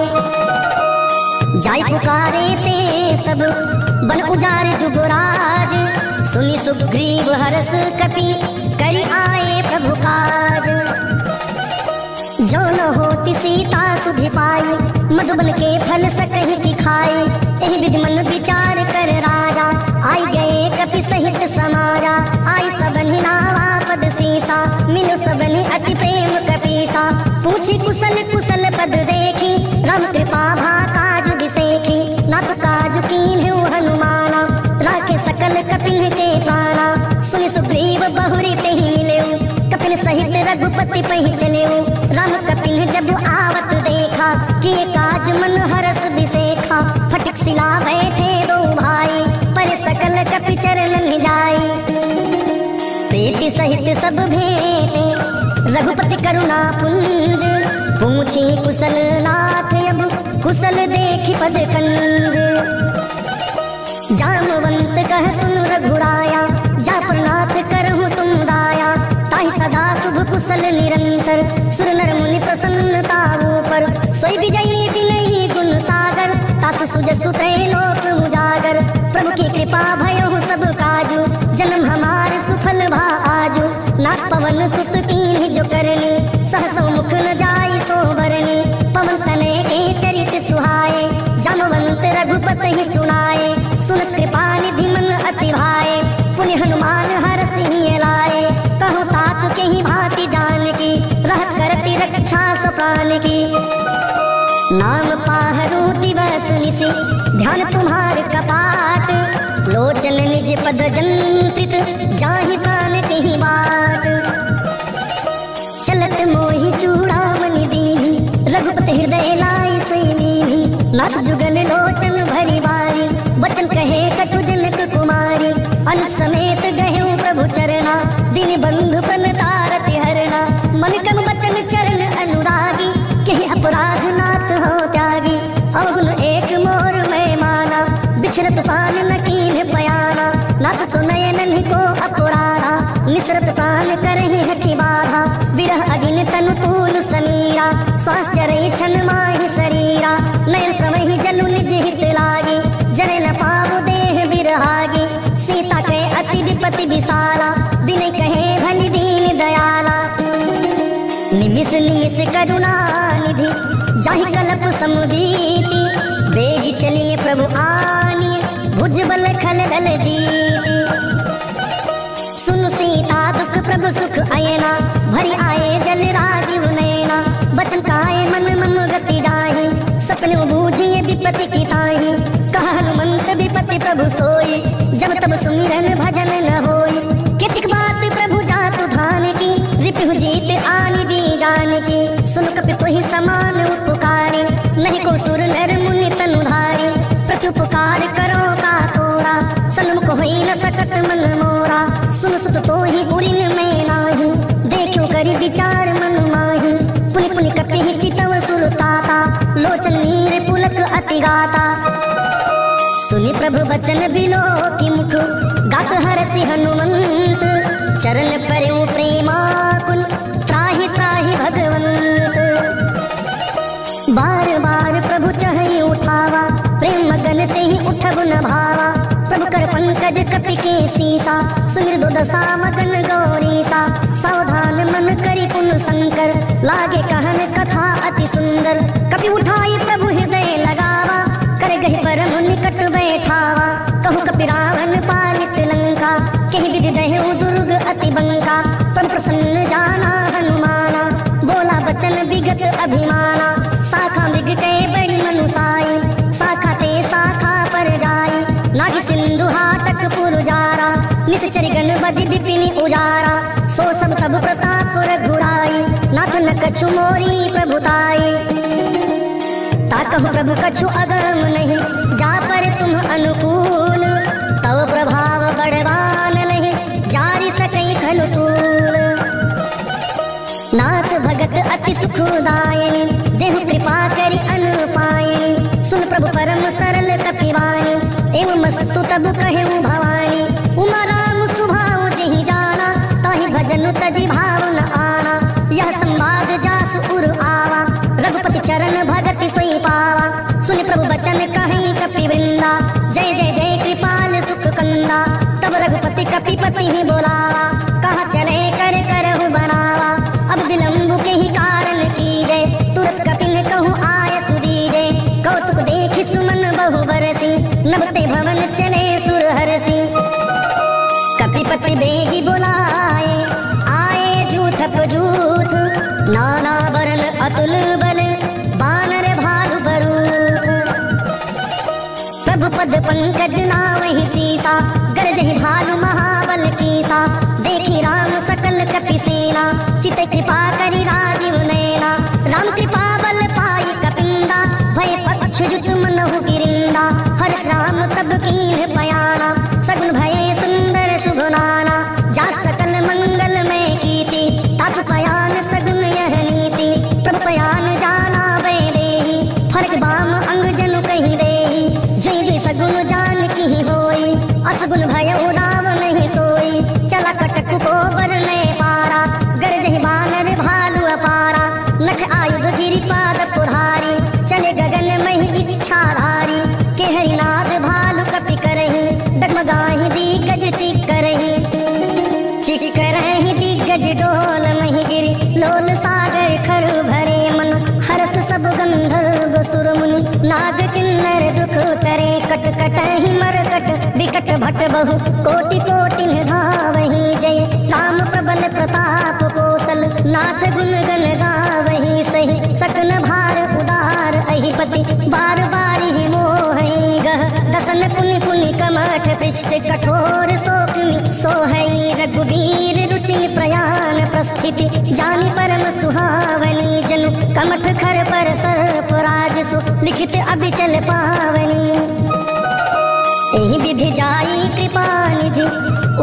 जाय पुकारे ते सब बन उजारे जुगराज सुनि सुग्रीव हरस कपि करि आए प्रभु काज जो न होती सीता सुधि पाई मधुबन के फल सकहि की खाए एहि विधि मन विचार कर राजा आई गए कपि सहित समाजा आई सबनि नावा पद सीसा मिलो सबनि अति प्रेम कपीसा पूछी कुशल कुशल पद देखी राम कृपा भा काज बिसेखी नाथ काज कीन्हु हनुमाना राखे सकल कपिन के प्राणा सुनि सुग्रीव बहुरी तेहि मिलेऊ कपिन सहित रघुपति पहि चलेऊ राम कपिन जब आवत देखा किए काज मन हरस बिसेखा फटक सिला बैठे दो भाई पर सकल कपि चरण जाई प्रीति सहित सब भेंटे रघुपति करुणा पुंज पूछी कुशल नाथ अब कुशल देखी पद कंज जामवंत कह सुन रघुराया जा प्रनाथ करहु तुम दाया ताहि सदा शुभ कुशल निरंतर सुर नर मुनि प्रसन्नता पर सोई विजयी विनयी गुण सागर तासु सुजसु तै लोक उजागर प्रभु की कृपा भयो सब काजू जन्म हमार सुफल भा आजू नाथ पवन सुत कीन्ह जो करनी सहसो मुख न जाई सो बरनी पवन तनय के चरित सुहाए जामवंत रघुपति ही सुनाए सुनत कृपा निधि मन अति भाए पुण्य हनुमान हर सिंह लाए कहो तात के ही भांति जान की रहत करती रक्षा स्व प्राण की नाम पाहरु दिवस निशि ध्यान तुम्हार कपाट लोचन निज पद जंत्रित जाहि प्राण कहीं बाट चलत मोहि चूड़ामणि दीहि रघुपति हृदय लाई मान न कीन पयाना, नाथ सुनय नन्ही को अपुरारा, निसरत प्राण करहि हठि बाधा, विरह अगिन तनु तूल समीरा, स्वास्थ्य रही छन माहि शरीरा, नयन समहि जलु निज हित लागे, जरे न पावु देह बिरहागे, सीता कहे अति विपति विसाला, बिनै कहे भली दीन दयाला, निमिष निमिष करुणा निधि, जाहि कल्प समुदीति, बेगी चलिए प्रभु आनी, भुज बल खल दल जीती, सुन सीता दुख प्रभु सुख अयना, भरी आए जल राजीव नयना, बचन काए मन मन गति जाहि, सपने बूझिए विपति की ताहि, कहा हनुमंत विपति प्रभु सोई, जब तब सुमिरन भजन न होई, कितिक बात प्रभु जातु धान की, रिपु जीत आनी भी जान की, सुन कपि तुहि समान उपकारे, नहीं को सुर नर मुनि तनु धारे, प्रत्युपकार करो का तोरा, सन्मुख होई न सकत मन मोरा, सुन सुत तोहि पुरिन में नाही, देखो करि विचार मन माही, पुनि पुनि कपि चितव सुरताता, लोचन नीर पुलक अति गाता, सुनि प्रभु बचन बिलो की मुख, गात हरसि हनुमंत, चरण परयु प्रेमाकुल, त्राहि त्राहि भगवंत, बार बार प्रभु चहई उठावा, प्रेम मगन तेहि उठब न भावा, प्रभु कर पंकज कपि के सीसा, सुहृद दशा मगन गौरीसा, सावधान मन करि पुन शंकर, लागे कहन कथा अति सुंदर, कपि उठाई प्रभु हृदय लगावा, कर गहि परम निकट बैठावा, कहु कपि रावण पालित लंका, कहि विधि दहेउ दुर्ग अति बंका, प्रभु प्रसन्न जाना हनुमाना, बोला बचन विगत अभिमाना, शाखा मृग कहे बड़ी मनुसाई, शाखा ते शाखा पर जाई, नागी सिंधु हाटक पुरजारा, निश्चर गण बधि विपिनि उजारा, सो सब तब प्रताप रघुराई, नाथ न कछु मोरी प्रभुताई, ताकहु प्रभु कछु अगम नहीं, जा पर तुम अनुकूल, तव प्रभाव बड़वान नहीं, जारी सकई खलु तूल, नाथ भगत अति सुखदायनि, देहु कृपा करि अनुपायनि, सुन प्रभु परम सरल कपिवाणी, एवं मस्तु तब कहेउ भवानी, उमा राम सुभाव जेहि जाना, ताहि भजन तजि भाव न आना, यह संवाद जासु उर आवा, रघुपति चरण भगति सोई पावा, सुनि प्रभु बचन कहि कपि वृंदा, जय जय जय कृपाल सुख कंदा, तब रघुपति कपिपति ही बोलावा, कहा चले कर करहु बनावा, अब विलंब के ही कारण कीजय, तुरत कपिन कहूँ आय सुदीजय, कौतुक देखि सुमन बहु बरसी, नभते भवन चले सुर हरसी, कपिपति बेगी बुलाए, आए जूथ प्रजूथ, नाना वरन अतुल बल, बानर भालु बरूथ, प्रभु पद पंकज नावहि सीसा, गरजहि भालु महाबल कीसा, देखी राम सकल कपि सेना, चित कृपा करि राजीव नैना, राम कृपा बल पाई कपिंदा, भय पक्ष जुत मनहु गिरिंदा, हर्ष राम तब कीन पयाना, सगुन भय सुंदर शुभ नाना, जा सकल मंगल में कीति, तासु पयान सगुन यह नीति, प्रभु पयान जाना बै देहि, फरक बाम अंग जनु कहि देहि, जय जय सगुन जान की होई, असगुन भय उदाव नहीं सोई, चला कटक को बरने पारा, गरजहि बानर भालु अपारा, नख आयुध गिरिपाद पुरहारी, चले गगन महि इच्छाधारी, के हरिनाद भालु कपि करहि, डगमगाहि दिग्गज चिक करहि, चिक करहि दिग्गज डोल महि गिरि, लोल सागर खर भरे मन, हरस सब गंधर्व सुर मुनि, नाग किन्नर दुख करे, कट कटहि मरकट विकट भट बहु, कोटि कोटि धावहि जय, राम प्रबल प्रताप कौशल, नाथ गुण गण गावहि सही, सकन भार उदार अहिपति, बार बारी मोहि गह, दसन पुनि पुनि कमठ पृष्ठ, कठोर शोकमि सोहई, रघुवीर रुचि प्रयाण प्रस्थिति, जानि परम सुहावनी, जनु कमठ खर पर सर्प राजसु, लिखित अभिचल पावनी, एहि विधि जाई कृपा निधि,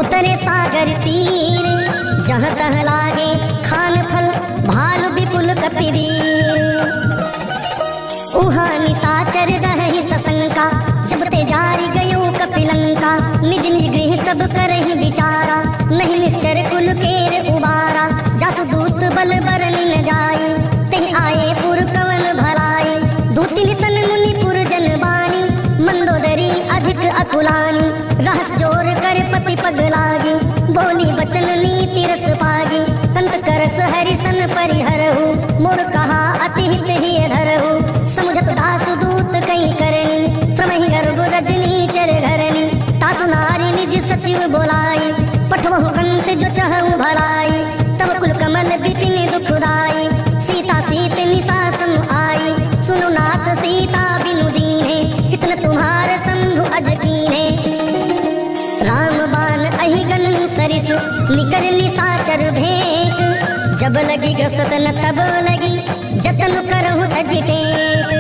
उतरे सागर तीर, जहाँ तह लागे खान फल, भालु विपुल कपिवीर, उहाँ निशाचर रहि सशंका, जब ते जारी गयो लंका, निज निज गृह सब करहि विचारा, नहीं निश्चर कुल केर उबारा, जासु दूत बल बरनि न जाई, तेहि आए पुर कवन भलाई, दूति निसन मुनि पुर जन बानी, मंदोदरी अधिक अकुलानी, रहस जोर कर पति पग लागी, बोली बचन नीति रस पागी, कंत करस हरिसन परिहरहु, मोर कहा अति हित ही धरहु, समुझत दासु दूत कई करनी, श्रमहि गर्भ रजनी चर घरनी, तासु नारी निज सचिव बोलाई, पठवहु कंत जो चहु भलाई, तब कुल कमल बिपिन दुखदाई, सीता सीत निशासन आई, सुनु नाथ सीता बिनु दीन्हे, कितन तुम्हार शंभु अज कीन्हे, राम बाण अहिगन सरिस निकर निशाचर भेंट, जब लगी गसत न तब लगी जतन करहु अजिटेक,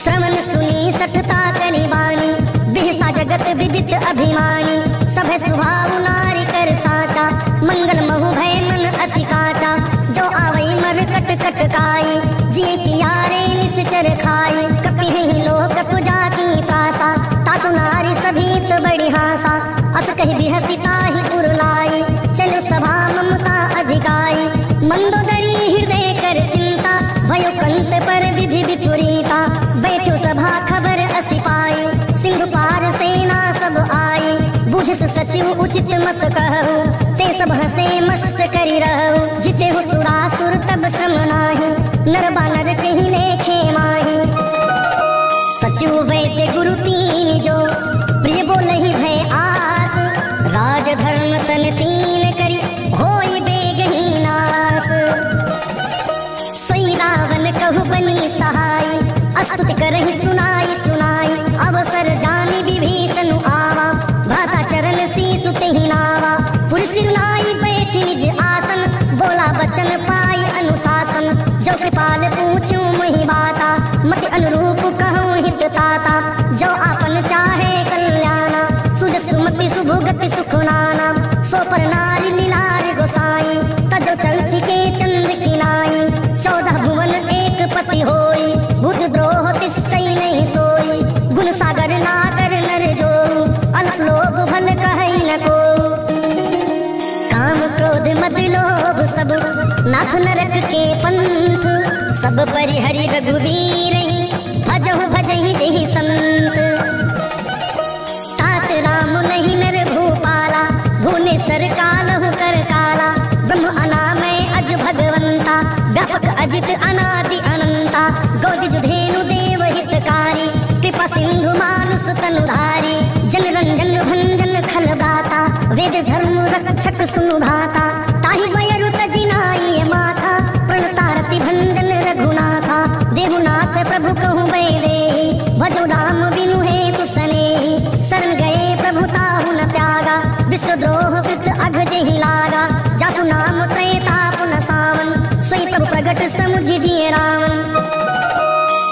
श्रवण सुनी सठता करि बानी, बिहसा जगत विदित अभिमानी, सभय स्वभाव नारी कर साचा, मंगल महु भय मन अति काचा, जो आवई मर कट कट काई, जिये पियारे निश्चर खाई, कपिहि लोक पूजा की त्रासा, तासु नारी सभीत बड़ी हासा, अस कहि बिहसी ताहि पुर लाई, चलो सभा ममता अधिकाई, मंदोदरी हृदय कर चिंता, भयो कंत पर विधि विपरीता, बैठो सभा खबर असी पाई, सिंधु पार सेना सब आई, बुझस सचिव उचित मत कहु, ते सब हसे मस्त करि रहु, जिते हो सुरासुर तब श्रम नाही, नर बानर कहि लेखे माही, सचिव वैद्य गुरु तीन जो, प्रिय बोलहि भय आस, राज धर्म तन तीन करि होई बेगहि नास, सोई रावण कहु बनी सहाय, अस्तुति करहि सुनाई सुनाई, अवसर जानि विभीषण आवा, भ्राता चरण शीसु तेहि नावा, पुर सिर नाई बैठ निज आसन, बोला बचन पाई अनुशासन, जो कृपाल पूछूं मही बाता, मति अनुरूप कहूं हित ताता, जो आपन चाहे कल्याणा, सुज सुमति सुभुगति सुख नाना, सो पर नारी लीलार गोसाई, तजो चौथी के चंद की नाई, 14 भुवन एक पति होई, भूत द्रोह तिष्ठई नहीं सोई, गुण सागर नागर नर जो, अल्प लोभ भल कहई न को, काम क्रोध मद लोभ सब नाथ नरक के पंथ, सब परिहरि रघुवीर भजहु भजहि जेहि संत, तात राम नहीं नर भूपाला, भुवनेश्वर कालहु कर काला, ब्रह्म अनामय अज भगवंता, व्यापक अजित अनादि अनंता, गौदिज धेनु देव हितकारी, कृपा सिंधु मानुस तनुधारी, जन रंजन भंजन खल दाता, वेद धर्म रक्षक सुनु भाता, ताहि बयरु तजि नाई माथा, प्रणतारति भंजन रघुनाथा, देहुनाथ प्रभु कहूँ बैदेहि, भजो राम बिनु हेतु सनेहि, शरण गए प्रभु ताहु न त्यागा, विश्वद्रोह कृत अघ जेहि लागा, जासु नाम त्रैताप न सावन, सोई प्रभु प्रगट समुझि जिय रावण,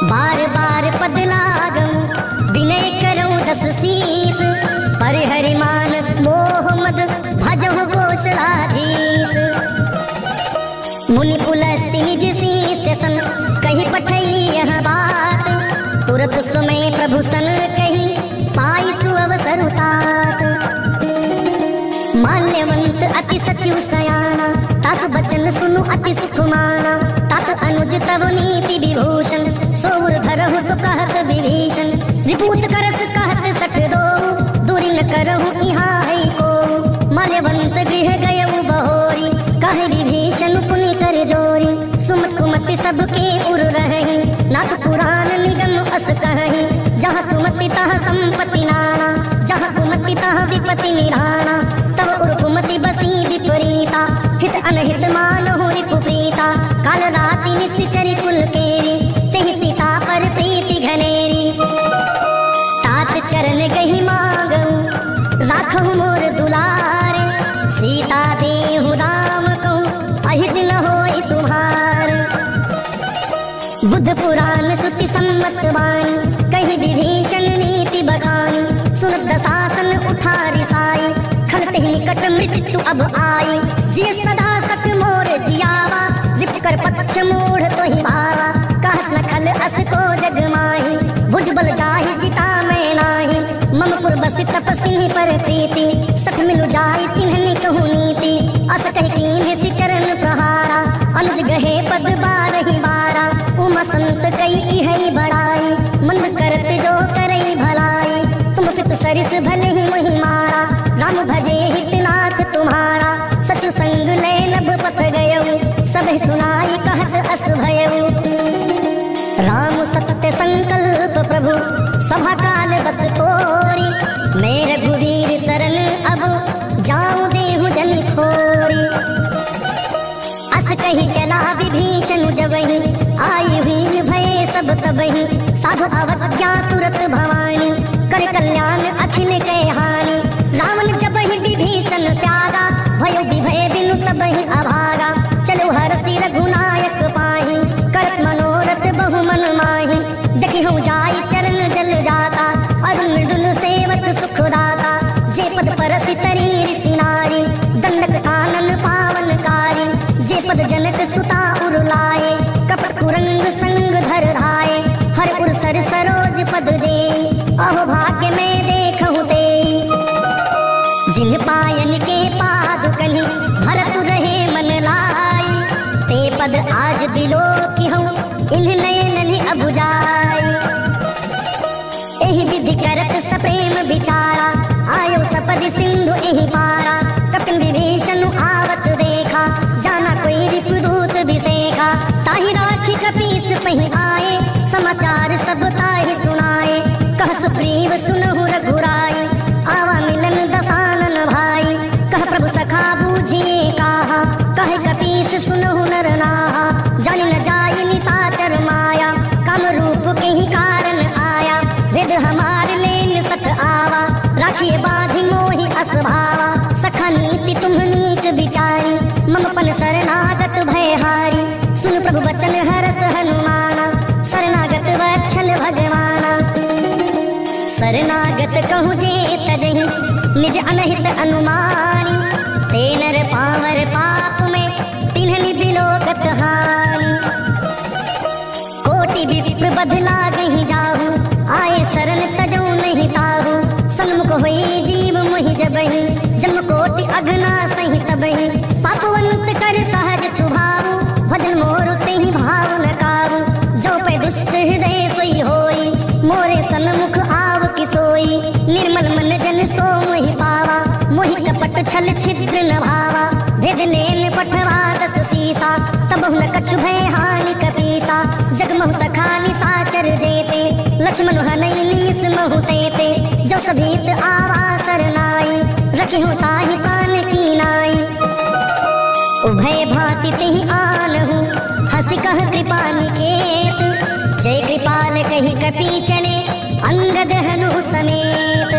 बार बार पद लागम विनय करऊं 10 शीस, परिहरि मान मोह मद भजहु कौशलाधीश, मुनि पुलस्ति निज शिष्य सन, कहि पठई यह बात, तुरत सुमय प्रभु सन कहि, पाई सुअवसर तात, माल्यवंत अति सचिव सयाना, तासु बचन सुनु अति सुख माना, तात अनुज तव नीति विभूषण, सोर धरहु सु कहत विभीषण, रिपूत करस कहत सठ दो, दूरी न करहु इहाँ है को, माल्यवंत गृह गयउ बहोरी, कहे विभीषण पुनि कर जोरी, सुमत कुमति सबके उर रही, नाथ पुराण निगम अस कहि, जहाँ सुमति तहाँ संपत्ति नाना, जहाँ कुमति तहाँ विपत्ति निराना, तब उर कुमति बसी विपरीता, हित अनहित मानहु रिपु प्रीता, काल राति निश्चरी कुल केरी, तेहि सीता पर प्रीति घनेरी, तात चरण गहि मांगऊ, राखहु मोर दुलारे, सीता देहु राम कहूँ अहित न होई तुम्हार, बुद्ध पुराण श्रुति सम्मत वाणी, कहि विभीषण नीति बखानी, सुनत दशासन उठा रिसाई, खलते निकट मृत्यु अब आई, जिय सदा सक मोर जियावा, रिप कर पक्ष मूढ़ तो ही भावा, कहस न खल अस को जग माही, भुजबल जाहि जिता मैं नाही, ममपुर बसी तपसिनी पर प्रीति सख मिलु जाई तिन्हनी कहूँ नीति अस कह कीन्हे सि चरण प्रहारा अनुज गहे पद बारही बारा उमा संत कई इहई बड़ाई मंद करत जो करई भलाई तुम पितु सरिस भले ही मोहि मारा राम भजे हितनाथ तुम्हारा सचु संग ले नभ पथ गयऊ सब सुनाई कहत अस भयऊ राम सत्य संकल्प प्रभु सभा काल बस तोरी मेरे रघुवीर शरण अब जाऊं देहु जनि खोरी अस कही चला विभीषण जबहि आई हुई भय सब तबहि साधु अवज्ञा तुरत भवानी कर कल्याण अखिल के हानि रावण जबहि विभीषण त्यागा भयो विभय बिनु तबहि अभागा चलो हरसि रघुनायक पाहि करत मनोरथ बहु मन माहि देखि हूँ जाई चरण जल जाता अरुण मृदुल सेवक सुख दाता जे पद परसि तरी ऋषि नारी दंडक कानन पावनकारी जे पद जनक सुता उरुलाए कपट कुरंग संग धर धाये हर उर सर सरोज पद जे अहो भाग्य में देखहु ते जिन पायन के पादुकनि भरत रहे मन लाई ते पद आज बिलो की हूँ इन्ह नयन अब जाई एहि विधि करत सप्रेम विचारा आयो सपदि सिंधु एहि पारा कपिन विभीषण आवत देखा जाना कोई रिपुदूत विसेखा ताहि राखी कपीस पहि आए समाचार सब ताहि सुनाए कह सुग्रीव सुनहु रघुराई आवा मिलन दसानन भाई कह प्रभु सखा बूझिए काहा कह कपीस सुनहु नर नाहा जानि न जाई निसाचर माया काम रूप के ही कारण आया वेद हमार लेन सत आवा राखिए बाधि मोहि असभावा सखा नीति तुम नीक विचारी मम पन शरणागत भयहारी सुन प्रभु बचन हरस हनुमाना शरणागत वत्सल भगवाना शरणागत कहूँ जे तजहि निज अनहित अनुमानी ते नर पावर पाप में तिन्हनि बिलोकत हानि कोटि विप्र बदला गही जाहू आए शरण तजऊ नहीं ताहू सन्मुख होई जीव मोहि जबहि जन्म कोटि अघना सही तबहि पापवंत कर सहज सुभावु भजन मोर तेहि भाव न काबू जो पे दुष्ट हृदय सोई होई मोरे सन्मुख आव कि सोई निर्मल मन जन सो मोहि पावा मोहि कपट छल छिद्र न भावा भेद लेन पठवा दस सीसा तब न कछु भय हानि कपीसा जगमहु सखा निसाचर जेते लक्ष्मण हनई निमिष महु तेते जो सभीत आवा सरनाई रखिहु ताहि पान की नाई उभय भांति तेहि आनहु हंसी कह कृपा निकेत जय कृपाल कहि कपि चले अंगद हनु समेत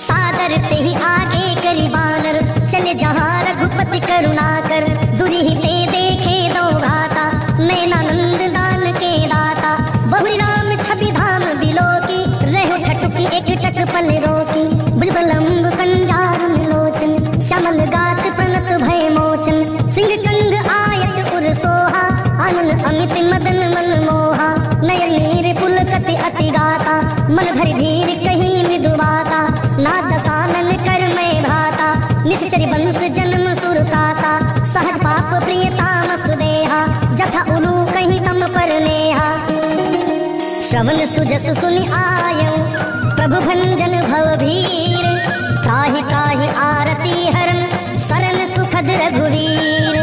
सादर तेहि आगे करि बानर चले जहाँ रघुपति करुणाकर दुरिहि ते देखे दो भ्राता नैनानंद दान के दाता बहु राम छवि धाम बिलोकी रहो ठटुकी एक टक पल रोकी भुजबलंब कंजार लोचन श्यामल गात प्रणत भय मोचन सिंह कंग आयत उर सोहा आनन अमित मदन मन मोहा नयन नीर पुलकति अति गाता मन धरि धीर कही मृदु बाता नाद दसानन कर मैं भ्राता निश्चरी वंश जन्म सुरताता सहज पाप प्रियता मसुदेहा जथा उलू कहीं तम पर नेहा श्रवण सुजस सुनि आयऊ प्रभु भंजन भव भीर त्राहि त्राहि आरती हरन शरण सुखद रघुवीर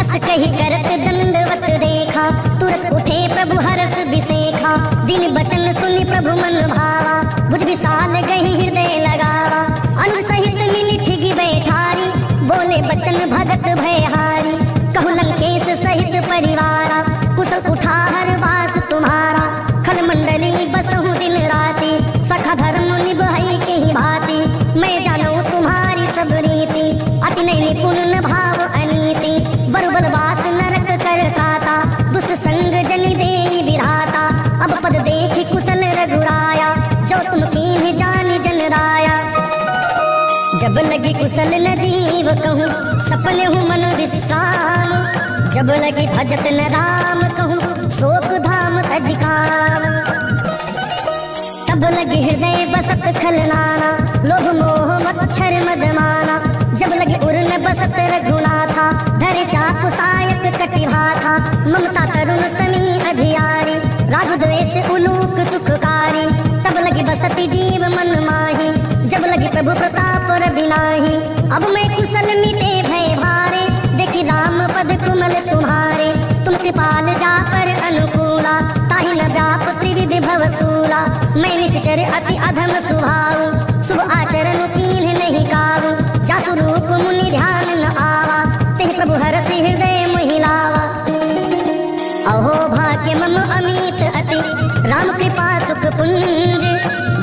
अस कही करत दंडवत देखा तुरत उठे प्रभु हरस बिसेखा दिन बचन सुनि प्रभु मन भावा भुज विशाल गही हृदय लगावा अनु सहित मिली ठिगी बैठारी बोले बचन भगत भयहारी कहु लंकेश सहित परिवारा कुशल उठा हर वास तुम्हारा खल मंडली बसहु दिन राती सखा धर्म निभई के ही भांति मैं जानू तुम्हारी सब रीति अति नहीं निपुण न भाव अनीति बरुबल वास नरक करताता दुष्ट संग जनि देई विधाता अब पद देखि कुशल रघुराया जो तुम कीन्ह जानि जन राया जब लगी कुशल न जीव कहूँ सपने हूँ मन विश्राम जब लगी भजत न राम कहूँ शोक धाम तज काम तब लगे हृदय बसत खलनाना, लोभ मोह मच्छर मदमाना। जब लगे उर्न बसत रघुनाथा, धरे चाकु सायक कटिभाथा। ममता तरुण तमी अधियारी, राग द्वेष उलूक सुखकारी। तब लगे बसती जीव मन माही, जब लगे प्रभु प्रताप रबिनाही। अब मैं कुशल मिटे भय भारे, देखी राम पद कुमल तुम्हारे। तुम कृपाल जा पर अनुकूला, ताहि न व्याप त्रिविधि भवसूला। मैं निश्चर अति अधम स्वभाव, शुभ आचरण कीन्ह नहीं काऊ। जासु रूप मुनि ध्यान न आवा, तेहि प्रभु हरसि हृदय मोहि लावा। अहो भाग्य मम अमित अति, राम कृपा सुख पुंज।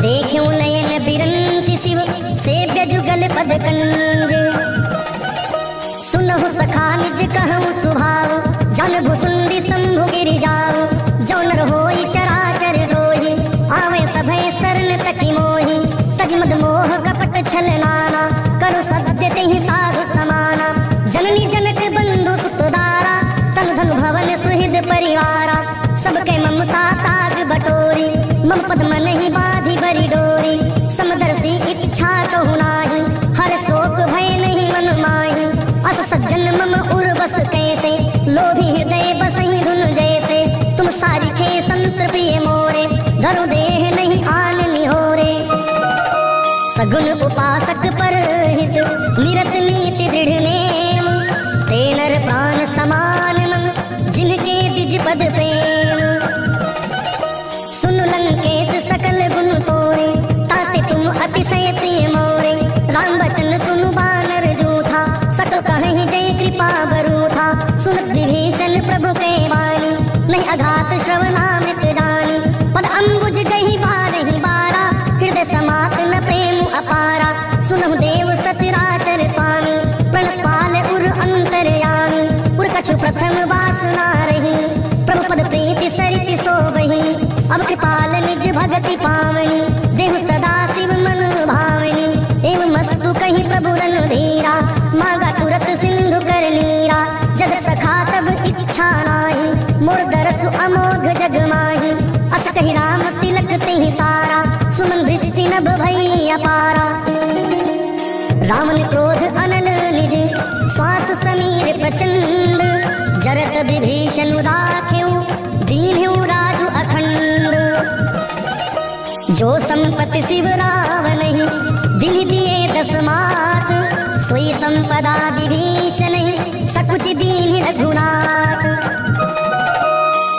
देखियो नयन बिरंचि शिव, सेव्य जुगल पद कंज। सुनहु सखा निज कहूँ सुभाव, जन भुसुंडी शंभु गिरि जाऊ। जो नर होई चराचर रोही, आवे सभय शरण तकी मोही। तज मद मोह कपट छल नाना, करु सद्य तेहि साधु समाना। जननी जनक बंधु सुतदारा, तन धन भवन सुहृद परिवारा। सबके ममता ताग बटोरी, मम पद मन ही बाधि बरी डोरी। समदर्शी इच्छा कहु नाही, हर शोक भय नहीं मन माही। अस सज्जन मम उर्वस कैसे, लोभी हृदय बसहि धुन जैसे। तुम सारिखे संत प्रिय मोरे, धरु देह नहीं आन निहोरे। सगुन उपासक पर हित, निरत नीति दृढ़ नेम। ते नर प्राण समान मम, जिनके द्विज पद प्रेम। सुन लंकेश सकल गुण तोरे, ताते तुम अतिशय प्रिय मोरे। राम बचन सुनु बानर जूथा, सकल कहीं जय कृपा बरूथा। सुनत विभीषण प्रभु के वाणी, नहीं अघात श्रवणामृत जानी। पद अम्बुज गही बारहि बारा, हृदय समात न प्रेम अपारा। सुनहु देव सचराचर स्वामी, प्रणपाल उर अंतरयामी। उर कछु प्रथम वासना रही, प्रभु पद प्रीति सरित सोबही। अब कृपाल निज भगति पावनी, देहु सदा शिव मन भावनी। एवं मस्तु कहीं प्रभु रणधीरा, मांगा तुरत सिंधु कर नीरा। जग सखा तब इच्छा नाही, मोर दरसु अमोघ जग माही। अस कहि राम तिलक तेहि सारा, सुमन दृष्टि नभ भई अपारा। रावण क्रोध अनल निज, श्वास समीर प्रचंड। जरत विभीषण उदाख्यु, दीन्ह्यु राजु अखंड। जो संपत्ति शिव रावणहि, दिनि दिए 10 मात। सोई संपदा विभीषण, सकुचि दीन्हि रघुनाथ।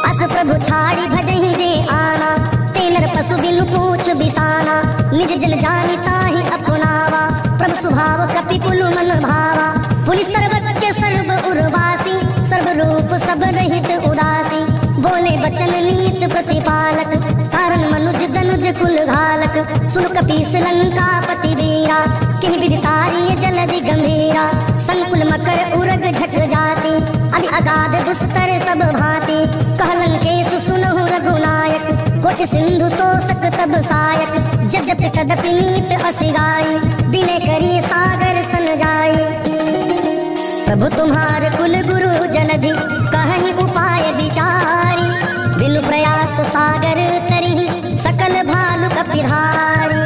अस प्रभु छाड़ी भजहि जे आना, ते नर पशु बिनु पूछ बिसाना। निज जन जानि ताहि अपनावा, प्रभु स्वभाव कपि कुलु मन भावा। पुनि सर्वज्ञ सर्व उर्वासी, सर्व रूप सब रहित उदासी। बोले बचन नीत प्रतिपालक, कारण मनुज दनुज कुल घालक। सुन कपीस लंका पति वीरा, किहि विधि तारिय जलधि गंभीरा। संकुल मकर उरग झट जाति, अति अगाध दुस्तर सब भांति। कहलन के सुनहु रघुनायक, कोटि सिंधु शोषक तब सायक। जद्यपि तदपि नीत असि गाई, बिने करी सागर सन जाई। प्रभु तुम्हार कुल गुरु जलधि, कहीं उपाय विचारी। बिनु प्रयास सागर तरिहि, सकल भालु कपिधारी।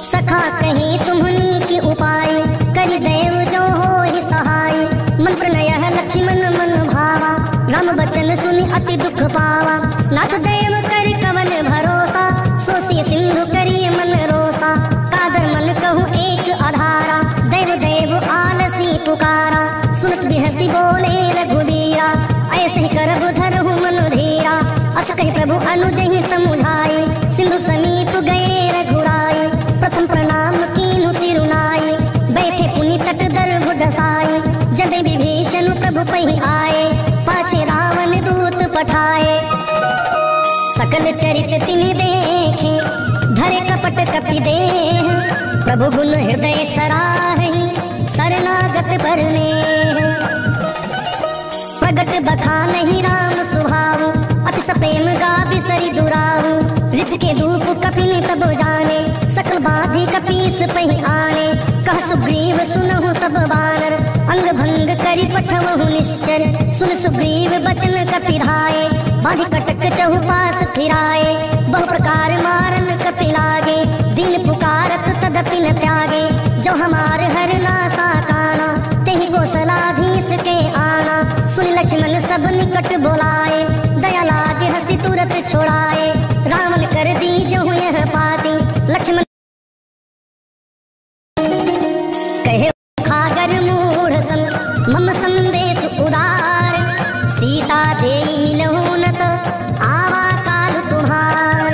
सखा कहीं तुम्हनी की उपाय, करि देव जो होहि सहाय। मन प्रणय लक्ष्मण मन भावा, राम बचन सुनि अति दुख पावा। नाथ देव कर कवन भरोसा, सोसी सिंधु करिय मन रोसा। कादर मन कहूँ एक आधारा, देव देव आलसी पुकारा। सुनत बिहसी बोले रघुबीरा, ऐसे ही करहु धरहु मन धीरा। अस कहि प्रभु अनुज ही समुझाई, सिंधु समीप गए रघुराई। प्रथम प्रणाम कीन्हु सिरुनाई, बैठे पुनि तट दर्भ डसाई। जब विभीषण प्रभु पहि आए, पाछे रावण दूत पठाए। सकल चरित तिनि देखे, धरे कपट कपि देह। प्रभु गुण हृदय सराहि, शरणागत पर नेह। प्रगट बखानहि राम स्वभाव, अति सप्रेम गावि सरि दुराऊ। रिप के धूप कपिनि तब जाने, सकल बाधि कपीस पहि आने। कह सुग्रीव सुनहु सब बानर, अंग भंग करि पठवहु निश्चर। सुन सुग्रीव बचन कपिधाए, बाधि कटक चहुपास फिराए। बहु प्रकार हमार हर नासा काना, तेहि कौशलाधीश के आना। सुन लक्ष्मण सब निकट बोलाए, दया लागे हंसी तुरत छोड़ाए। रावण कर दी जो यह पाती, लक्ष्मण कहे खागर मूढ़ सन, मम संदेश उदार। सीता देई मिलहु न त आवा काल तुम्हार।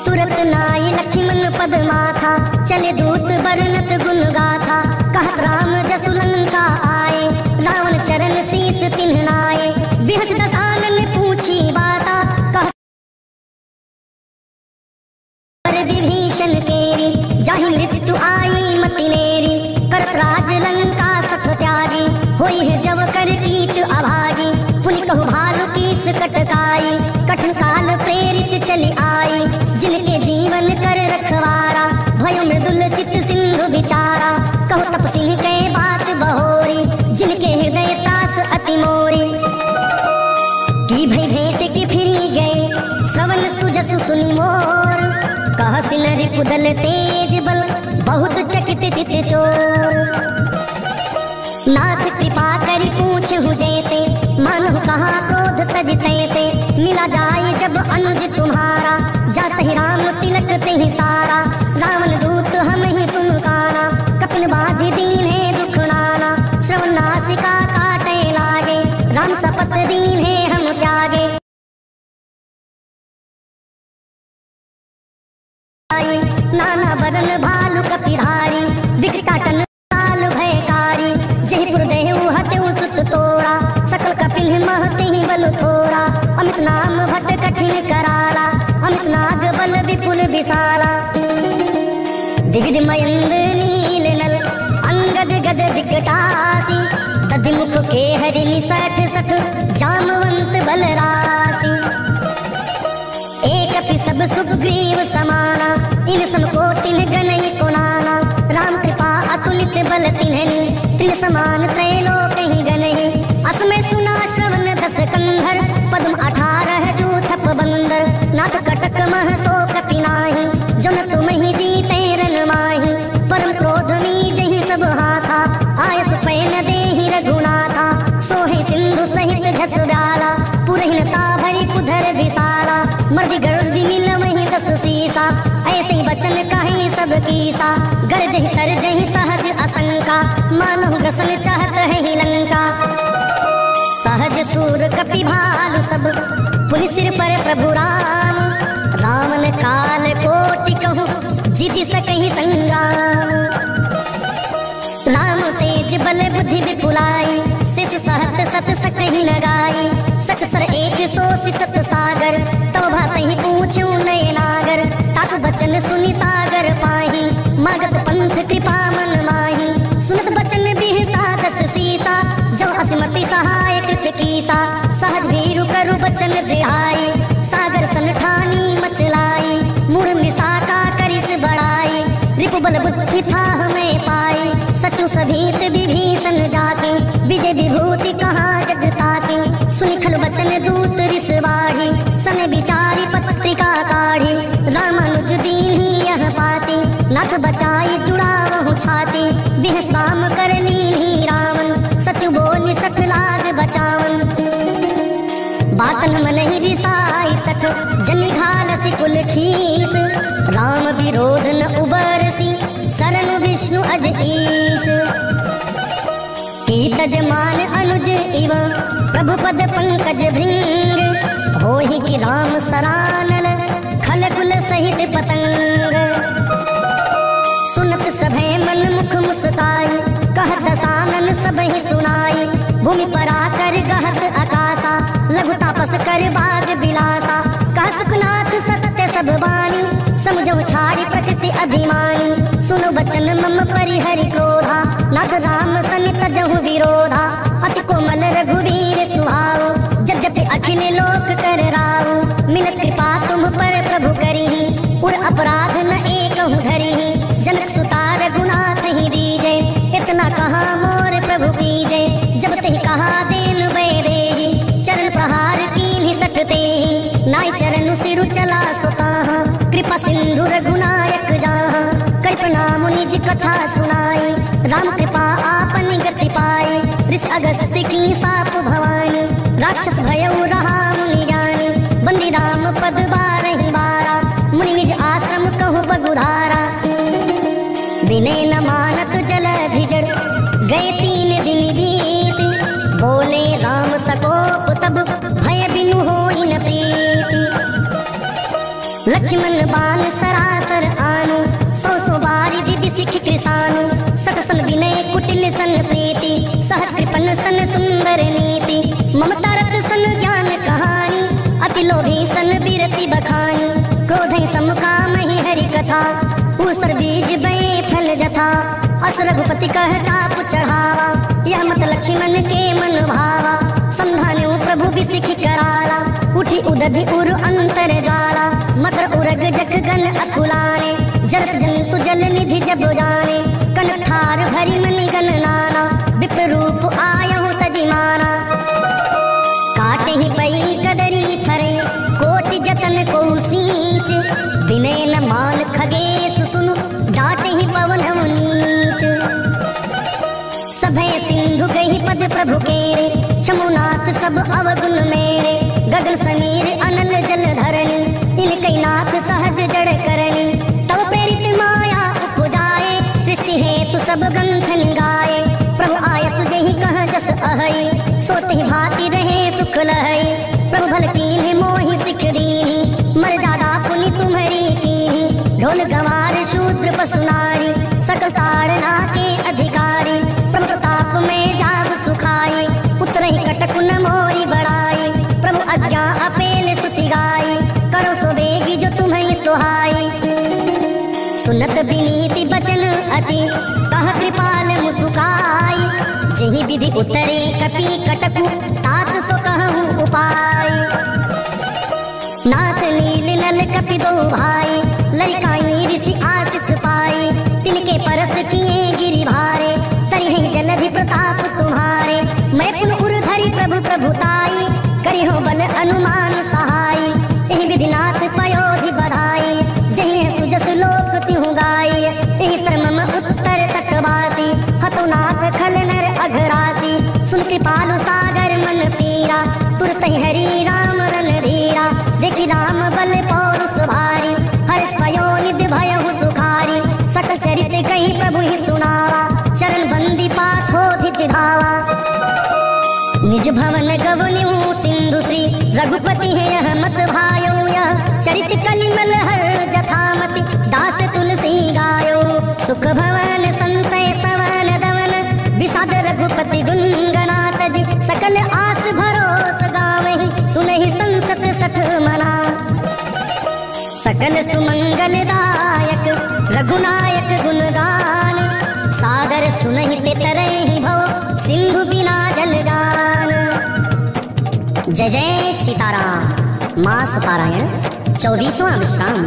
तुरत नाई लक्ष्मण पद माथा, चले दूत बरनत गुण गाथा। कहत राम जसु लंका आए, रावण चरण शीस तिन्ह नाए। बिहस दसानन पूछी बाता, कह विभीषण केरी। जाहि मृत्यु आई मति नेरी, करत राज लंका सख त्यागी। होई है जब कर कीट अभागी, पुनि कहु भालु कीस कटकाई। कठिन काल प्रेरित चली आई, जिनके जीवन कर रखवारा। भयो मृदुल चित सिंधु विचारा, कहु तप सिंह के बात बहोरी। जिनके हृदय तास अति मोरी, की भई भेंट की फिरी गए। श्रवण सुजसु सुनि मोर, कह सिनरि कुदल तेज बल। बहुत चकित चित चोर, नाथ कृपा करी पूछहु जैसे। मानहु कहा क्रोध तज तैसे, मिला जाए जब अनुज तुम्हारा। जात ही राम तिलक तेहि सारा, रावण दूत हम ही सुनकाना। कपिन बाधि दीन है दुख नाना, श्रवण नासिका काटे लागे। राम शपथ दीन है हम त्यागे, नाना बरन भालु कपिधारी। विकटाटन काल भयकारी, जयपुर देहु हतेउ सुत तोरा। सकल कपिन महते ही बल थोरा, अमित नाम भट कठिन कराला। अमित नाग बल विपुल विशाला, दिविध मयंद नील नल। अंगद गद विकटासी, दधिमुख के हरि निसठ सठ। जामवंत बल राशि, एक सब सुग्रीव समाना। इन समकोटिन गनई को नाना, राम कृपा अतुलित बल तिन्हनि। त्रिन समान त्रैलोक ही गनहि, असमय सुना श्रवण दस कंधर। पद्म 18 जूथप बंदर, नाथ कटक मह सो कपि नाहि। जो न तुम ही जीते रन माहि, परम क्रोध मीजहि सब हाथा। आय सुपैन देहि रघुनाथा, सोहे सिंधु सहित झसुराला। पुरहिनता भरी कुधर विशाला, मर्दि गरुड़ि मिलवहि 10 सीसा। ऐसे ही बचन कहे सब कीसा, गरजहि तरजहि सहज असंका। मानहु ग्रसन चाहत है लंका, सहज सूर कपि भालु सब। पुनि सिर पर प्रभु राम, रावण काल कोटि कहूँ जीति सकहि संग्राम। राम तेज बल बुद्धि विपुलाई, शिष सहत सत सकहि न गाई। सकसर 100 सत सागर, तब भातहि पूछूं नय नागर। तासु बचन सुनि सागर पाहि, मागत पंथ कृपा मन माहि। सुनत बचन बिहसा 10 सीसा, जो असिमति सहाय कृत कीसा। सहज भीरु करु बचन बिहाई, सागर सन ठानी मचलाई। मूढ़ निसाका करिस बड़ाई, रिपु बल बुद्धि था हमें पाई। सचु सभीत विभीषण जाके, विजय विभूति कहाँ जग ताके। सुनि खल बचन दूत रिस बाढ़ी, सन विचारी पत्रिका काढ़ी। रामानुज दीन ही यह पाती, नाथ बचाई जुड़ावहु छाती। बिहस काम कर लीन ही रावण, सचु बोल सठ लाग बचावन। बातन मन ही रिसाई सठ, जनि घालसी कुल खीस। राम विरोध न उबरसी, शरण विष्णु अज ईश। कीत जमान अनुज इव, प्रभु पद पंकज भृंग। होहि कि राम सरानल, खल कुल सहित पतंग। सुनत सभे मन मुख मुस्काई, कहत दसानन सबहि सुनाई। भूमि परा कर गहत आकाशा, लघु तापस कर बाग बिलासा। कह सुखनाथ सत्य सब बानी, समझो छाड़ी प्रकृति अभिमानी। सुनो बचन मम परिहरि क्रोधा, नाथ राम सनित जहु विरोधा। अति कोमल रघुवीर सुहाओ, जद्यपि अखिल लोक कर राओ। मिलत कृपा तुम पर प्रभु करिहि, उर अपराध न एकहु धरिहि। जनक सुता रघुनाथ ही दीजे, इतना कहा मोर प्रभु कीजे। जब ते कहा देन बैरेहि, चरण प्रहार कीन्हि सकते ही। नाई चरण सिरु चला सुता, कृपा सिंधु रघुनायक जाहा। कर प्रणाम निज कथा सुनाई, राम कृपा आपन गति पाई, ऋषि अगस्त की साप भवानी, राक्षस भयउ रहा मुनि ज्ञानी, बंदी राम पद बारहि बारा, मुनि निज आश्रम कहु बगुधारा। विनय न मानत जलधि जड़, गए 3 दिन बीत, बोले राम सकोप तब भय बिनु होई न प्रीति। लक्ष्मण बाण सरासर आनु, 100 बारी दिव्य सिख कृसानु, सठ सन विनय कुटिल सन प्रीति, सहज कृपन सन सुंदर नीति, ममता रत सन ज्ञान कहानी, अति लोभी सन बिरति बखानी, क्रोध समकामहि हरि कथा, ऊसर बीज बए फल जथा, अस रघुपति कह चाप चढ़ावा, यह मत लक्ष्मण के मन भावा, संधान्यो प्रभु बिसिख कराला, उठी उदधि उर अंतर ज्वाला, मकर उरग जख गन अकुलाने, जरत जंतु जल निधि जब जाने, कनक ठार भरी मनि गन नाना, विप्र रूप आयहु तजिमाना। काटे ही पई कदरी फरे, कोटि जतन को सींच, विनय न मान खगे सुसुनु, डांटे ही पवन नीच। सभय सिंधु गही पद प्रभु केरे, छमुनाथ सब अवगुण मेरे, गगन समीर अनल जल धरनी, इनकई नाथ सहज जड़ करनी, तब प्रेरित माया उपजाए, सृष्टि हेतु सब ग्रंथ निगाए, प्रभु आय सुजहि कह जस अहई, सोते ही भांति रहे सुख लहई, प्रभु भल कीन्हि मोहि सिख दीन्हि, मर्यादा पुनि तुम्हारी कीन्हि, ढोल गवार शूद्र पशु नारी, सकल ताड़ना के अधिकारी, प्रभु प्रताप में जाग सुखाई, पुत्र ही कटक न मोरी बड़ाई, प्रभु आज्ञा अपेल सुति गाई, करो सो बेगी जो तुम्हें सुहाई। सुनत विनीति बचन अति, कह कृपाल मुसुकाई, जही विधि उतरे कपि कटकु, तात सो कहूँ उपाय। नाथ नील नल कपि दो भाई, लरिकाई ऋषि आशीष पाई, तिनके परस किए गिरि भारे, तरिहि जलधि प्रताप तुम्हारे, मैं पुन उर धरि प्रभु प्रभुताई, करिहो बल अनुमान सहाय, एहि विधिनाथ पयोधि बधाई, जहि है सुजस लोक तिहु गाई, एहि सरमम उत्तर तटवासी, हतु नाथ खल नर अघरासी, सुन कृपालु सागर मन पीरा, तुरत ही हरि राम रन धीरा, देखि राम बल पौरुष भारी, हर्ष पयो निधि भयहु सुखारी, सकल चरित कहीं प्रभु ही सुनावा, चरण बंदी पाथोधि चिधावा। निज भवन गवन्यु सिंधु श्री, रघुपति है यह मत भायो, यह चरित कलिमल हर जथामति, दास तुलसी गायो, सुख भवन संशय सवन दवन, विषाद रघुपति गुण गनात जी, सकल आस भरोस गावहि, सुनहि संसत सठ मना। सकल सुमंगलदायक रघुनायक गुणगान, सादर सुनहि ते तरहि भव, सिंधु बिना जल जान। जय जय सीताराम। मास पारायण 24वां विश्राम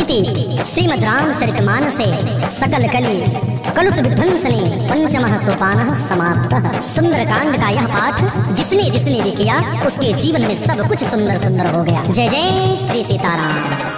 इति श्रीमद् रामचरितमानसे सकल कलि कलुष विध्वंसने पंचमः सोपानः समाप्तः। सुंदरकांड का यह पाठ जिसने जिसने भी किया उसके जीवन में सब कुछ सुंदर सुंदर हो गया। जय जय श्री सीताराम।